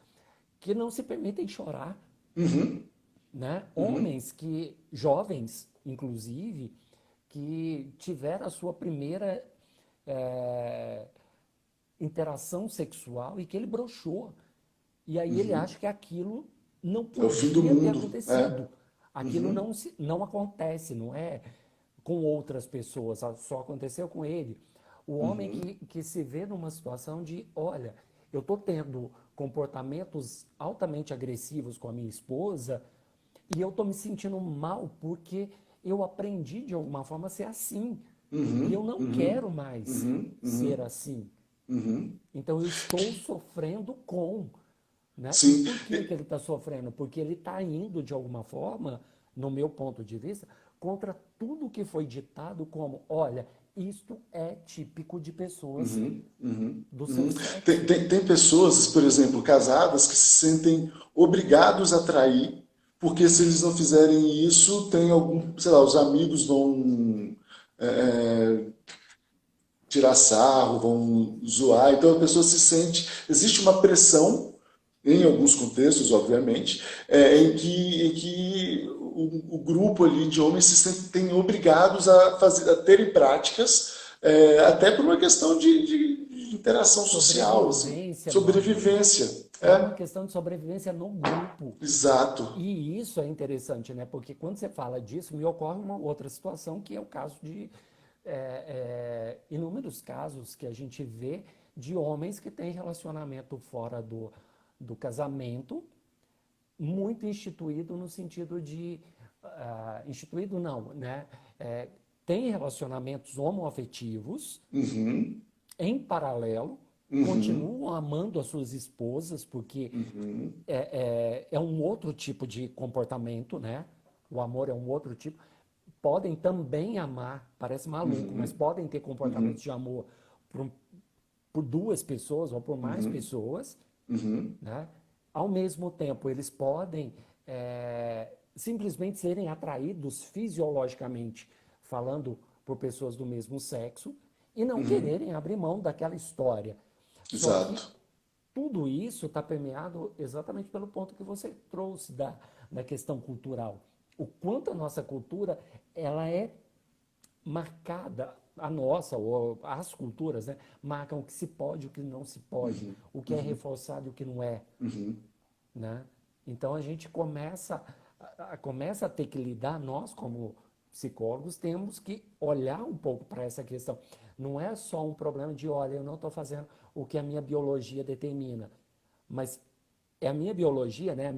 que não se permitem chorar, Uhum. né? Uhum. Homens que, jovens, inclusive, que tiveram a sua primeira é, interação sexual e que ele broxou. E aí ele Uhum. acha que aquilo não É o fim do podia ter mundo. É. acontecido. Aquilo Uhum. não acontece, não é com outras pessoas, só aconteceu com ele. O homem Uhum. que se vê numa situação de, olha, eu estou tendo comportamentos altamente agressivos com a minha esposa e eu estou me sentindo mal porque eu aprendi de alguma forma a ser assim. E eu Uhum. não Uhum. quero mais Uhum. ser Uhum. assim. Uhum. Então eu estou sofrendo com, né? E Sim. por que que ele está sofrendo? Porque ele está indo de alguma forma, no meu ponto de vista, contra tudo que foi ditado como, olha, isto é típico de pessoas Uhum, uhum, do seu uhum. Tem, sexo. tem pessoas, por exemplo, casadas, que se sentem obrigados a trair, porque se eles não fizerem isso, tem algum, sei lá, os amigos vão é, tirar sarro, vão zoar. Então a pessoa se sente. Existe uma pressão, em alguns contextos, obviamente, em que o grupo ali de homens se sentem obrigados a terem práticas, até por uma questão de interação social, assim, Sobrevivência, sobrevivência. é uma questão de sobrevivência no grupo. Exato. E isso é interessante, né? Porque quando você fala disso, me ocorre uma outra situação, que é o caso de inúmeros casos que a gente vê de homens que têm relacionamento fora do casamento, muito instituído no sentido de. Instituído não, né? Tem relacionamentos homoafetivos Uhum, em paralelo, uhum, continuam amando as suas esposas, porque uhum, é um outro tipo de comportamento, né? O amor é um outro tipo. Podem também amar, parece maluco, mas uhum, podem ter comportamentos uhum, de amor por, por duas pessoas ou por mais uhum, pessoas, uhum, né? Ao mesmo tempo, eles podem simplesmente serem atraídos fisiologicamente, falando por pessoas do mesmo sexo, e não uhum. quererem abrir mão daquela história. Só que Exato. tudo isso está permeado exatamente pelo ponto que você trouxe da questão cultural. O quanto a nossa cultura ela é marcada, a nossa, ou as culturas, né, marcam o que se pode e o que não se pode, o que é reforçado e o que não é. Né? Então a gente começa a ter que lidar, nós como psicólogos temos que olhar um pouco para essa questão. Não é só um problema de, olha, eu não estou fazendo o que a minha biologia determina, mas é a minha biologia, né?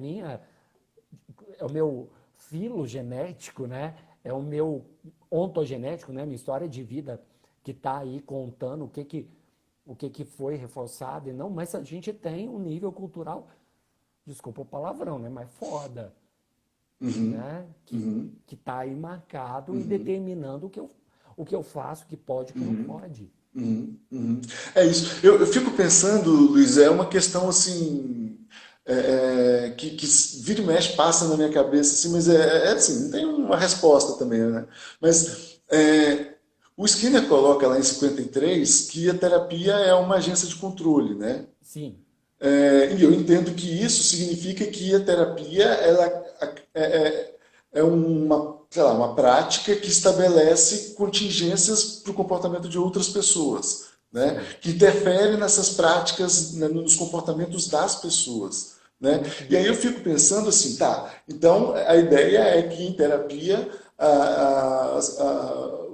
É o meu filogenético, né? É o meu ontogenético, né? Minha história de vida que está aí contando o que foi reforçado e não, mas a gente tem um nível cultural, desculpa o palavrão, né? Mas foda, Uhum, né? uhum, Que está aí marcado e uhum. determinando o que eu faço, o que pode e o que não pode. Uhum, uhum. É isso. Eu fico pensando, Luiz, é uma questão assim que vira e mexe passa na minha cabeça, assim, mas é assim, não tem uma resposta também, né? Mas o Skinner coloca lá em 53 que a terapia é uma agência de controle, né? Sim. E eu entendo que isso significa que a terapia ela é uma, sei lá, uma prática que estabelece contingências para o comportamento de outras pessoas, né? Sim. Que interfere nessas práticas, né, nos comportamentos das pessoas. Né? E Uhum. aí eu fico pensando assim, tá, então a ideia é que em terapia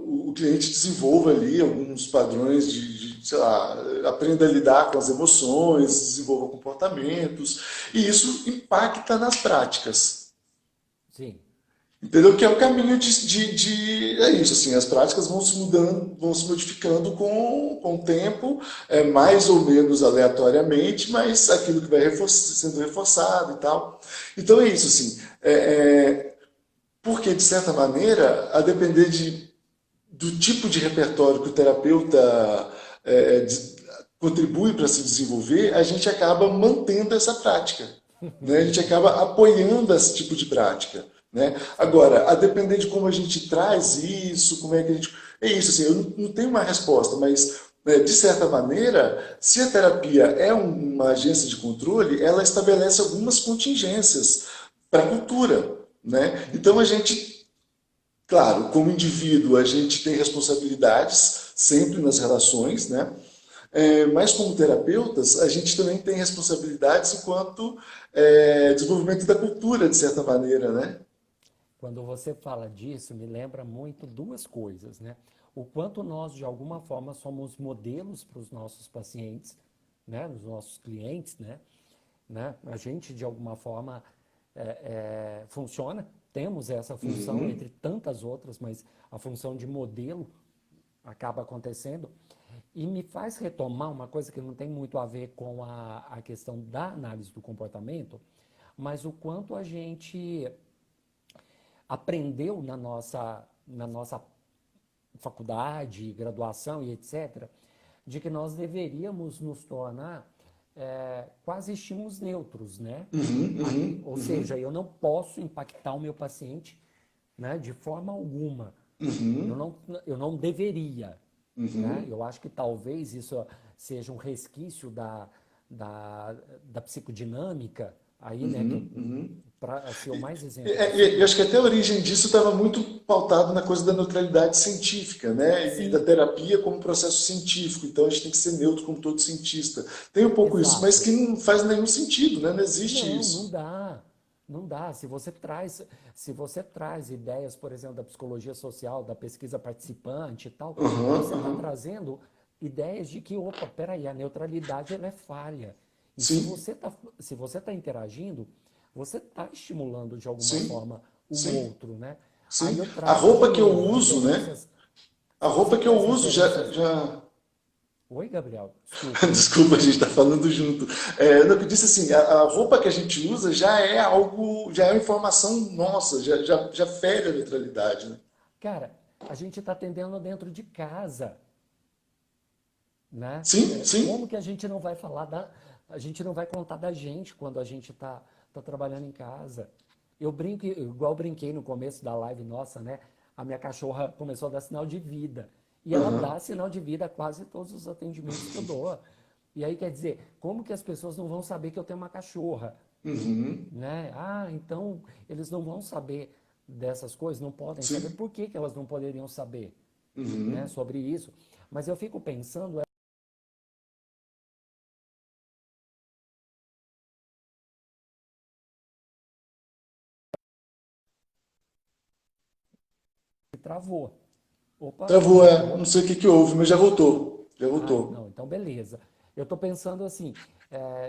o cliente desenvolva ali alguns padrões de sei lá, aprenda a lidar com as emoções, desenvolva comportamentos, e isso impacta nas práticas. Sim. Entendeu? Que é o caminho é isso, assim, as práticas vão se mudando, vão se modificando com o tempo, mais ou menos aleatoriamente, mas aquilo que vai sendo reforçado e tal. Então é isso, assim, porque de certa maneira, a depender do tipo de repertório que o terapeuta contribui para se desenvolver, a gente acaba mantendo essa prática, né? A gente acaba apoiando esse tipo de prática. Né? Agora, a depender de como a gente traz isso, como é que a gente. É isso, assim, eu não tenho uma resposta, mas, né, de certa maneira, se a terapia é uma agência de controle, ela estabelece algumas contingências para a cultura. Né? Então, a gente, claro, como indivíduo, a gente tem responsabilidades sempre nas relações, né? Mas como terapeutas, a gente também tem responsabilidades enquanto desenvolvimento da cultura, de certa maneira, né? Quando você fala disso, me lembra muito duas coisas, né? O quanto nós, de alguma forma, somos modelos para os nossos pacientes, né? Os nossos clientes, né? A gente, de alguma forma, funciona, temos essa função, entre tantas outras, mas a função de modelo acaba acontecendo. E me faz retomar uma coisa que não tem muito a ver com a questão da análise do comportamento, mas o quanto a gente aprendeu na nossa faculdade, graduação e etc., de que nós deveríamos nos tornar quase estímulos neutros, né? Ou seja, eu não posso impactar o meu paciente, né, de forma alguma. Eu não deveria. Né? Eu acho que talvez isso seja um resquício da psicodinâmica, aí, né, para ser o mais exemplo Eu possível. acho que até a origem disso estava muito pautado na coisa da neutralidade científica, né? E da Sim, terapia como processo científico. Então a gente tem que ser neutro como todo cientista. Tem um pouco isso, mas exato. que não faz nenhum sentido, né? Não existe Não, não isso. dá. Não dá. Se você traz ideias, por exemplo, da psicologia social, da pesquisa participante e tal, você está trazendo ideias de que, opa, peraí, a neutralidade ela é falha. E se Sim, você está se você tá interagindo, você está estimulando de alguma sim, forma o sim, outro, né? Aí sim. eu A trago de roupa que eu novo uso, né? referências. A Se você roupa que eu traz uso referências. Oi, Gabriel, desculpa. Desculpa, a gente está falando junto. Não, que eu disse assim, a roupa que a gente usa já é algo, já é uma informação nossa, já fere a neutralidade, né? Cara, a gente está atendendo dentro de casa. Né? Sim, Como sim. que a gente não vai falar a gente não vai contar da gente quando a gente tá trabalhando em casa? Eu brinco, igual eu brinquei no começo da live nossa, né? A minha cachorra começou a dar sinal de vida. E ela dá sinal de vida a quase todos os atendimentos que eu dou. E aí, quer dizer, como que as pessoas não vão saber que eu tenho uma cachorra? Né? Ah, então eles não vão saber dessas coisas, não podem saber. Sim. Por que que elas não poderiam saber, né, sobre isso? Mas eu fico pensando, travou. Opa, Travou, não voltou. sei o que que houve, mas já voltou. Já Ah, voltou. não, então beleza. Eu estou pensando assim,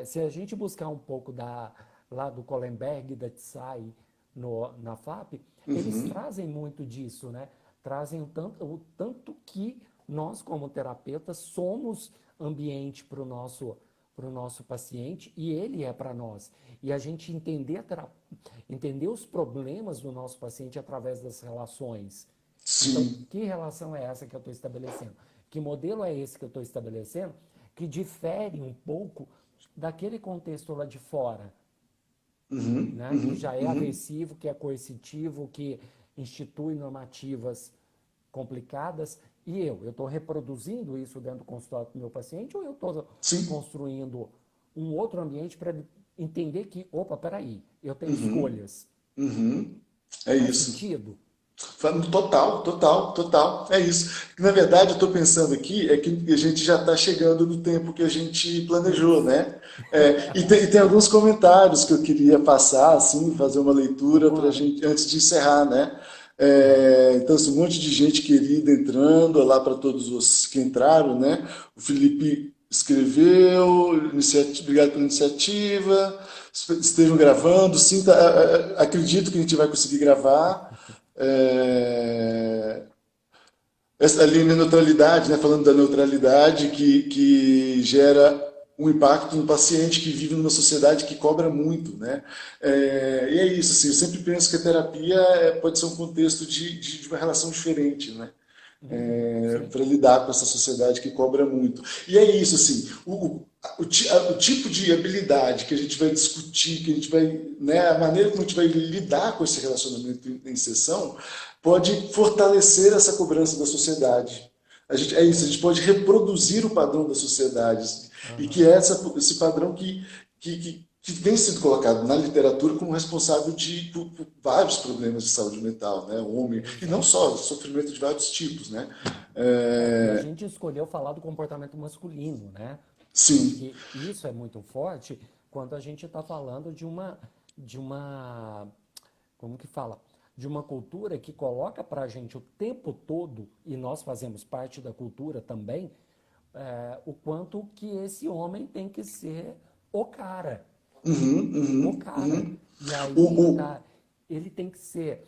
se a gente buscar um pouco lá do Kohlenberg, da Tsai, na FAP, eles trazem muito disso, né? Trazem o tanto que nós, como terapeutas, somos ambiente para o nosso paciente e ele é para nós. E a gente entender os problemas do nosso paciente através das relações. Então, Sim. que relação é essa que eu estou estabelecendo? Que modelo é esse que eu estou estabelecendo que difere um pouco daquele contexto lá de fora, né? Que já é aversivo, que é coercitivo, que institui normativas complicadas. E eu estou reproduzindo isso dentro do consultório do meu paciente ou eu estou Sim. construindo um outro ambiente para entender que, opa, peraí, eu tenho escolhas. É Faz isso. sentido? Total, total, total. É isso. Na verdade, eu estou pensando aqui, é que a gente já está chegando no tempo que a gente planejou, Putz. né? E tem alguns comentários que eu queria passar, assim, fazer uma leitura para a Bora. gente, antes de encerrar, né? Então, assim, um monte de gente querida entrando, olá para todos os que entraram, né? O Felipe escreveu, obrigado pela iniciativa, estejam gravando, sinta, acredito que a gente vai conseguir gravar. É, essa linha de neutralidade, né, falando da neutralidade que gera um impacto no paciente que vive numa sociedade que cobra muito, né? E é isso, assim, eu sempre penso que a terapia pode ser um contexto de uma relação diferente, né? Sim. Para lidar com essa sociedade que cobra muito. E é isso, assim, o tipo de habilidade que a gente vai discutir, que a gente vai, né, a maneira como a gente vai lidar com esse relacionamento em sessão, pode fortalecer essa cobrança da sociedade. É isso, a gente pode reproduzir o padrão da sociedade, e que é esse padrão que vem sendo colocado na literatura como responsável por vários problemas de saúde mental, né? O homem, e não Exato. só, sofrimento de vários tipos, né? E a É, gente escolheu falar do comportamento masculino, né? sim. Porque isso é muito forte quando a gente está falando de uma, como que fala? De uma cultura que coloca para a gente o tempo todo, e nós fazemos parte da cultura também, o quanto que esse homem tem que ser o cara. Uhum, O uhum, cara. uhum. E O, aí, o, cara, ele tem que ser.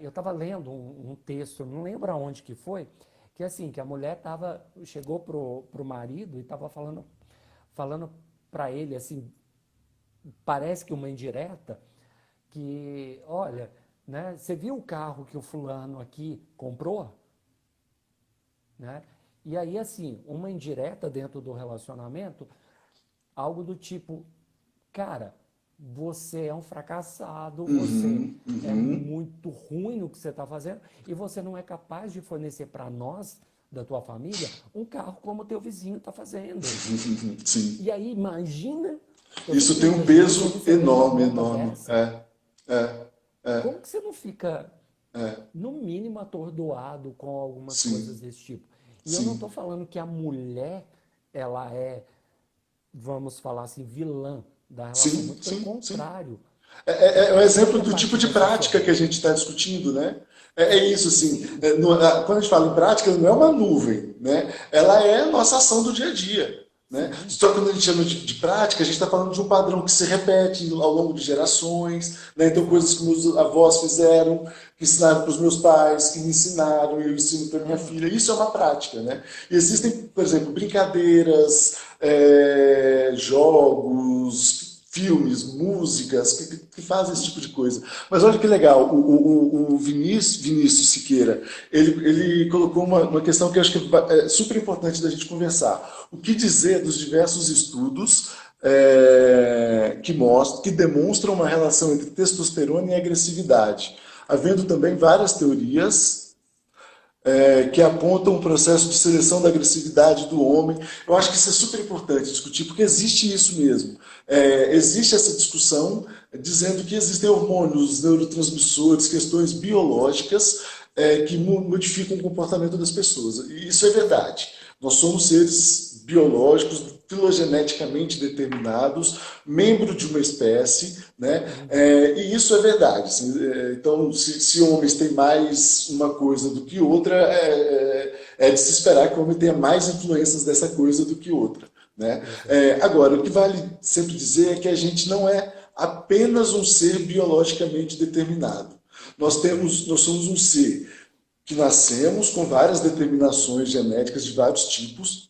Eu estava lendo um texto, não lembro aonde que foi, que assim, que a mulher chegou pro marido e estava falando para ele assim, parece que uma indireta, que, olha, né, você viu o carro que o fulano aqui comprou? Né? E aí, assim, uma indireta dentro do relacionamento, algo do tipo, cara, você é um fracassado, você uhum, é uhum. muito ruim no que você está fazendo e você não é capaz de fornecer para nós, da tua família, um carro como o teu vizinho está fazendo. Sim. E aí, imagina, todo Isso tem dia um de gente peso recebendo uma enorme, nota enorme. dessa. É, é, Como que você não fica, é. no mínimo, atordoado com algumas coisas Sim, desse tipo? E eu não estou sim. falando que a mulher, ela é, vamos falar assim, vilã da relação. Sim, Muito pelo sim, sim. contrário. Porque É um ela exemplo também é do tipo parte de da prática que a sociedade. gente está discutindo, né? É isso, Sim, assim. sim. Quando a gente fala em prática, não é uma nuvem, né? Ela é a nossa ação do dia a dia. Né? Sim. Só que quando a gente chama de prática, a gente está falando de um padrão que se repete ao longo de gerações. Né? Então, coisas que Exato. meus avós fizeram, que ensinaram para os meus pais, que me ensinaram e eu ensino para minha Aham. filha. Isso é uma prática. Né? E existem, por exemplo, brincadeiras, jogos, filmes, músicas que fazem esse tipo de coisa. Mas olha que legal, o Vinícius Siqueira, ele colocou uma questão que eu acho que é super importante da gente conversar. O que dizer dos diversos estudos que demonstram uma relação entre testosterona e agressividade, havendo também várias teorias que apontam um processo de seleção da agressividade do homem. Eu acho que isso é super importante discutir, porque existe isso mesmo. Existe essa discussão dizendo que existem hormônios, neurotransmissores, questões biológicas que modificam o comportamento das pessoas. E isso é verdade. Nós somos seres biológicos, filogeneticamente determinados, membro de uma espécie, né? E isso é verdade. Assim, então, se homens têm mais uma coisa do que outra, de se esperar que o homem tenha mais influências dessa coisa do que outra. Né? Exato. Agora, o que vale sempre dizer é que a gente não é apenas um ser biologicamente determinado. Nós somos um ser que nascemos com várias determinações genéticas de vários tipos,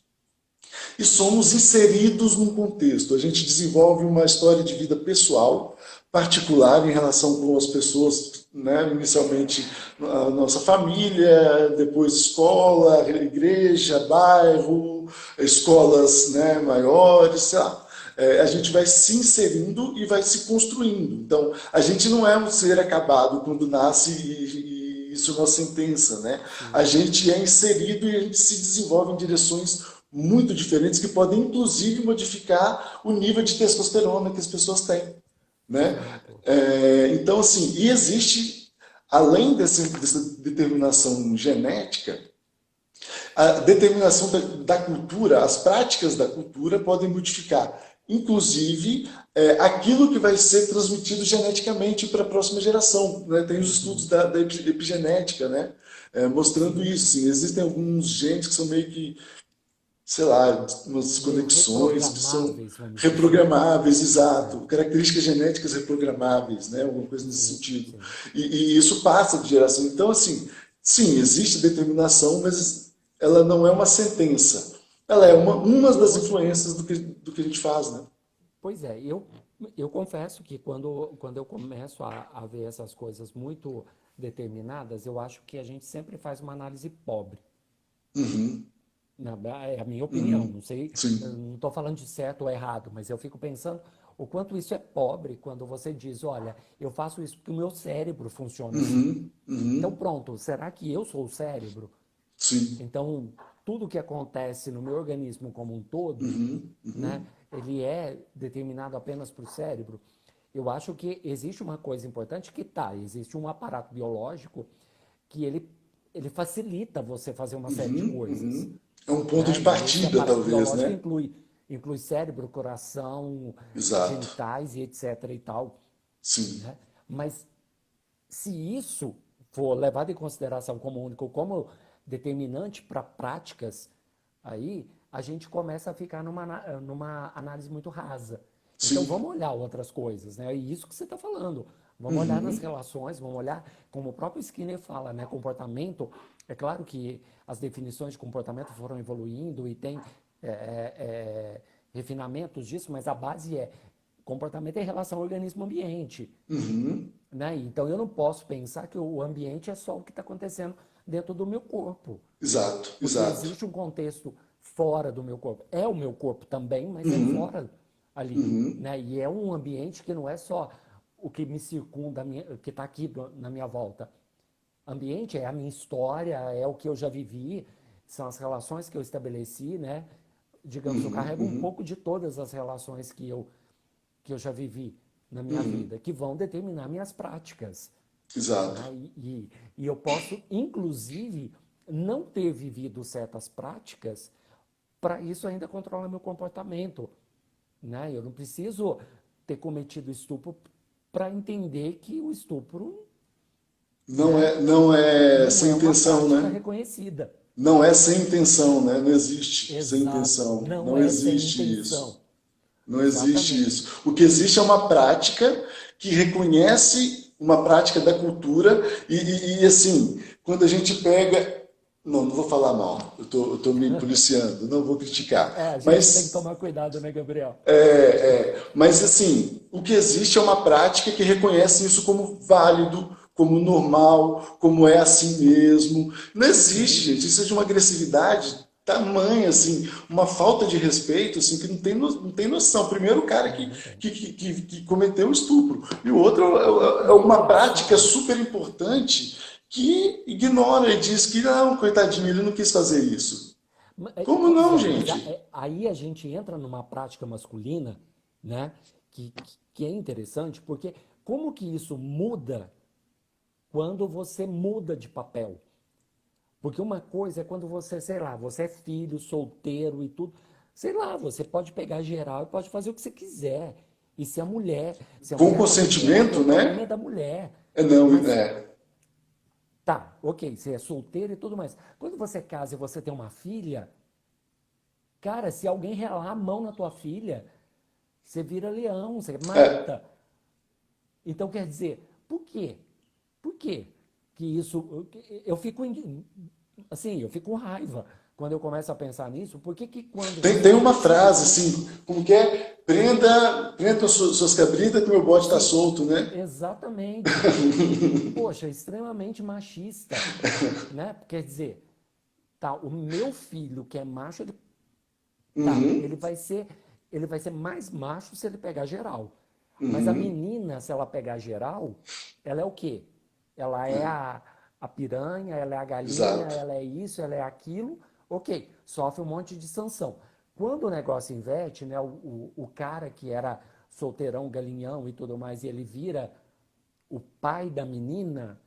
e somos inseridos num contexto. A gente desenvolve uma história de vida pessoal, particular em relação com as pessoas, né? Inicialmente a nossa família, depois escola, igreja, bairro, escolas, né, maiores, sei lá. A gente vai se inserindo e vai se construindo. Então, a gente não é um ser acabado quando nasce e isso é uma sentença, né? A Sim. gente é inserido e a gente se desenvolve em direções muito diferentes que podem inclusive modificar o nível de testosterona que as pessoas têm, né? Sim, pô. Então assim, e existe além dessa determinação genética, a determinação da cultura, as práticas da cultura podem modificar inclusive, aquilo que vai ser transmitido geneticamente para a próxima geração, né? Tem os estudos da epigenética, né? Mostrando Sim, isso. Sim, existem alguns genes que são meio que, sei lá, umas meio conexões que são reprogramáveis, vamos dizer. reprogramáveis, É, exato, características genéticas reprogramáveis, né? Alguma coisa nesse sim, sentido. sim. E isso passa de geração. Então, assim, sim, existe determinação, mas ela não é uma sentença. Ela é É. uma E das outra, influências do que a gente faz, né? pois é, eu confesso que quando eu começo a ver essas coisas muito determinadas, eu acho que a gente sempre faz uma análise pobre. Uhum, É a minha opinião, uhum, não sei, eu sim. não estou falando de certo ou errado, mas eu fico pensando o quanto isso é pobre quando você diz, olha, eu faço isso porque o meu cérebro funciona assim. Uhum, Então, uhum, pronto, será que eu sou o cérebro? sim. Então, tudo que acontece no meu organismo como um todo, Uhum, né, uhum, ele é determinado apenas para o cérebro. Eu acho que existe uma coisa importante que tá, existe um aparato biológico que ele facilita você fazer uma série de uhum, coisas, uhum. É um ponto de né? E esse partida, aparato talvez, biológico né? inclui cérebro, coração, Exato. genitais e etc e tal, Sim. né? Mas se isso for levado em consideração como único, como determinante para práticas, aí a gente começa a ficar numa análise muito rasa. Então Sim. vamos olhar outras coisas, né? E isso que você está falando. Vamos olhar nas Uhum, relações, vamos olhar, como o próprio Skinner fala, né? Comportamento. É claro que as definições de comportamento foram evoluindo e tem é, refinamentos disso, mas a base é comportamento em relação ao organismo-ambiente. uhum. Né? Então eu não posso pensar que o ambiente é só o que está acontecendo dentro do meu corpo, Exato, porque exato. existe um contexto fora do meu corpo. É o meu corpo também, mas é Uhum, fora ali. uhum, Né? E é um ambiente que não é só o que me circunda, que está aqui na minha volta. Ambiente é a minha história, é o que eu já vivi, são as relações que eu estabeleci, né? Digamos, eu uhum, carrego um uhum. pouco de todas as relações que eu já vivi na minha Uhum. vida, que vão determinar minhas práticas. Exato. Né? E eu posso, inclusive, não ter vivido certas práticas para isso ainda controlar meu comportamento. Né? Eu não preciso ter cometido estupro para entender que o estupro, né, Não é não sem é uma intenção, prática né? reconhecida. Não é sem intenção, né? Não existe sem Exato. intenção. Não Não é sem existe isso. intenção. Não existe Exatamente. isso. O que existe é uma prática que reconhece uma prática da cultura e assim, quando a gente pega. Não, não vou falar mal, eu tô me policiando, não vou É, criticar. a gente tem que Mas tomar cuidado, né, Gabriel? mas assim, o que existe é uma prática que reconhece isso como válido, como normal, como é assim mesmo. Não existe, Sim. gente, isso é de uma agressividade tamanha, assim, uma falta de respeito, assim, que não tem noção. Primeiro o cara Não, não tem. que cometeu o estupro, e o outro é E é uma prática engraçado. super importante que ignora e diz que não, coitadinho, ele não quis fazer isso. Como Pois não, é, mas gente? aí a gente entra numa prática masculina, né? Que é interessante, porque como que isso muda quando você muda de papel? Porque uma coisa é quando você, sei lá, você é filho, solteiro e tudo. Sei lá, você pode pegar geral e pode fazer o que você quiser. E se a Com mulher fazer merda, consentimento, o problema é né? da mulher. É não, Mas é. tá, ok, você é solteiro e tudo mais. Quando você casa e você tem uma filha, cara, se alguém relar a mão na tua filha, você vira leão, você É, mata. Então, quer dizer, por quê? Por quê que isso. Eu fico. Assim, eu fico com raiva quando eu começo a pensar nisso. Por que que quando tem você uma frase decide. assim, como que é? Prenda suas cabritas que meu bote está Sim, solto, né? exatamente. Poxa, extremamente machista. Né? Quer dizer, tá, o meu filho que é macho, tá, Uhum, ele vai ser mais macho se ele pegar geral. Mas a uhum, menina, se ela pegar geral, ela é o quê? Ela é a piranha, ela é a galinha, exato. ela é isso, ela é aquilo. Ok, sofre um monte de sanção. Quando o negócio inverte, né, o cara que era solteirão, galinhão e tudo mais, e ele vira o pai da menina,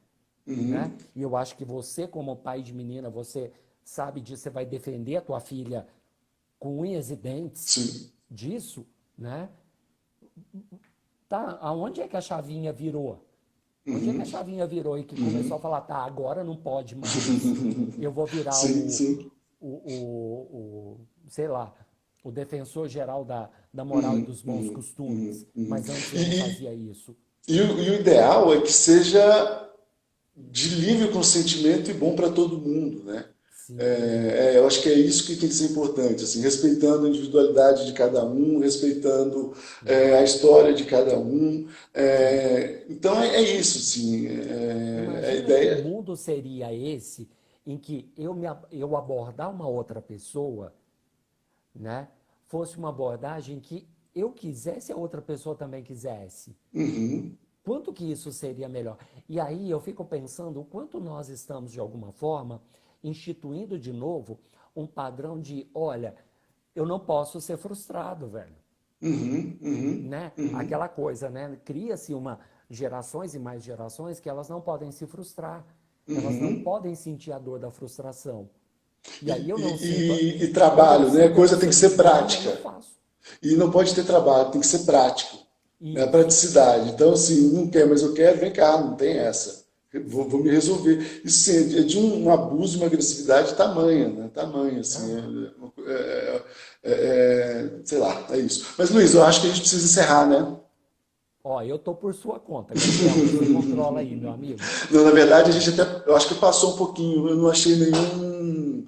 né? Uhum, E eu acho que você, como pai de menina, você sabe disso, você vai defender a tua filha com unhas e dentes sim. disso, né? Tá, aonde é que a chavinha virou? Onde é que a chavinha virou e que começou a falar, tá, agora não pode mais. Eu vou virar Sim, sim. sei lá, o defensor geral da moral e dos bons costumes. Mas antes eu não E, fazia isso. e o ideal é que seja de livre consentimento e bom para todo mundo, né? Sim. Eu acho que é isso que tem que ser importante, assim, respeitando a individualidade de cada um, respeitando a história de cada um. Sim. Então é isso, assim, a Imagina que ideia. mundo seria esse em que eu abordar uma outra pessoa, né, fosse uma abordagem que eu quisesse e a outra pessoa também quisesse. Uhum, Quanto que isso seria melhor? E aí eu fico pensando o quanto nós estamos, de alguma forma, instituindo de novo um padrão de, olha, eu não posso ser frustrado, velho. uhum, uhum, Né? uhum, Aquela coisa, né? Cria-se uma gerações e mais gerações que elas não podem se frustrar. Elas não uhum. podem sentir a dor da frustração. E E, aí eu não sinto, e e quando eu trabalho, né? sinto Coisa essa tem que ser solidão, aí eu prática. faço. E não pode ter trabalho, tem que ser prático. É a Isso. praticidade. Então, assim, não quer, mas eu quero, vem cá, não tem essa. Vou me Sim. resolver. Isso sim, é de um abuso, uma agressividade tamanha, né? Tamanha, assim. Aham. Sei lá, é isso. Mas, Luiz, eu acho que a gente precisa encerrar, né? Ó, eu tô por sua conta, Gabriel. Você controla aí, meu amigo. Não, na verdade, a gente até, eu acho que passou um pouquinho. Eu não achei nenhum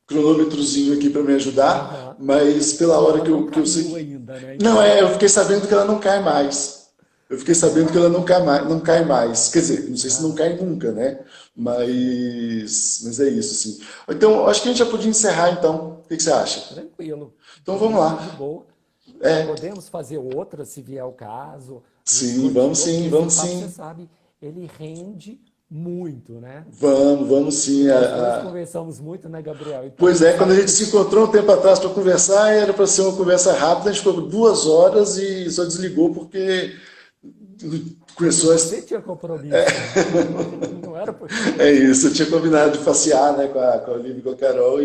cronômetrozinho aqui para me ajudar, Aham. mas pela E hora ela que não eu sei caiu que. ainda, né? Não, Então, eu fiquei sabendo que ela não cai mais. Eu fiquei sabendo que ela não cai mais, não cai mais. Quer dizer, não sei se não aham. cai nunca, né? Sim. Mas é isso, assim. Então, acho que a gente já podia encerrar, então. O que você acha? Tranquilo. Então, vamos Muito de lá. boa. É, Podemos fazer outra, se vier o caso. A gente sim, vamos continua, porque sim, esse vamos papo, você sim. sabe, ele rende muito, né? Vamos E sim. nós dois conversamos muito, né, Gabriel? Então a Pois gente é, quando a sabe gente que se encontrou um tempo atrás para conversar, era para ser uma conversa rápida, a gente ficou 2 horas e só desligou porque porque começou a. você tinha compromisso, né? Não era porque É eu. isso, eu tinha combinado de passear, né, com a Olivia e com a Carol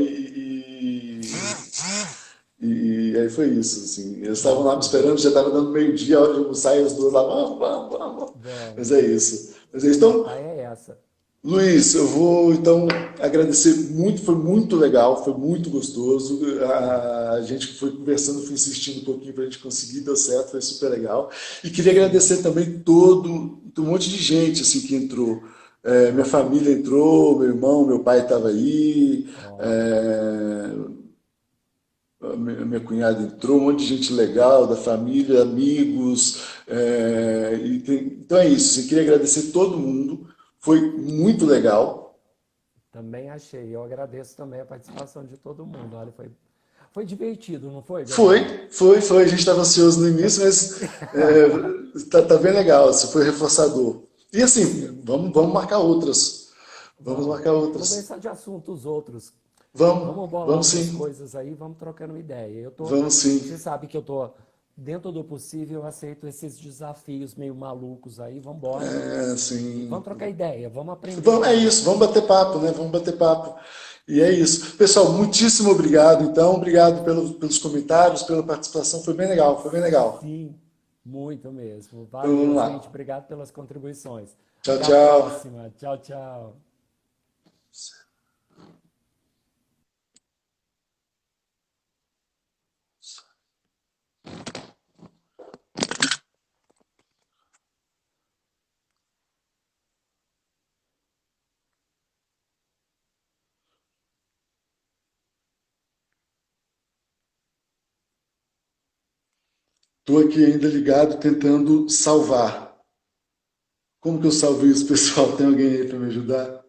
e aí foi isso, assim. Eles estavam Bom, lá me que bom. esperando, já estava dando meio-dia, a hora de almoçar, e os dois lá, vamos, vamos, vamos. Mas Vamos. é isso. Mas é isso. Então, Meta é essa. Luiz, eu vou então agradecer muito, foi muito legal, foi muito gostoso. A gente foi conversando, foi insistindo um pouquinho para a gente conseguir, deu certo, foi super legal. E queria Sim. agradecer também um monte de gente assim que entrou. Minha Ó, família entrou, meu irmão, meu pai estava aí, ó. é, a minha cunhada entrou, um monte de gente legal da família, amigos. Então é isso, eu queria agradecer todo mundo, foi muito legal. Também achei. Eu agradeço também a participação de todo mundo. Olha, foi divertido, não foi, Gabriel? Foi. A gente estava ansioso no início, mas tá bem legal, assim, foi reforçador. E assim, Sim, vamos marcar outras. Vamos vamos. marcar outras. Conversar de assuntos outros. Vamos, Vamos bolar vamos umas sim. coisas aí, vamos trocando ideia. Vamos sim. Você sabe que eu tô, dentro do possível, eu aceito esses desafios meio malucos aí, vamos embora. E Assim, vamos trocar ideia, vamos aprender é também. isso, vamos bater papo, né? Vamos bater papo. E é isso. Pessoal, muitíssimo obrigado, então. Obrigado pelos comentários, pela participação. Foi bem legal, foi bem legal. Sim, muito mesmo. Então vamos Valeu, gente. lá. Obrigado pelas contribuições. Tchau, Até a tchau. próxima. Tchau, tchau. Estou aqui ainda ligado tentando salvar. Como que eu salvo isso, pessoal? Tem alguém aí para me ajudar?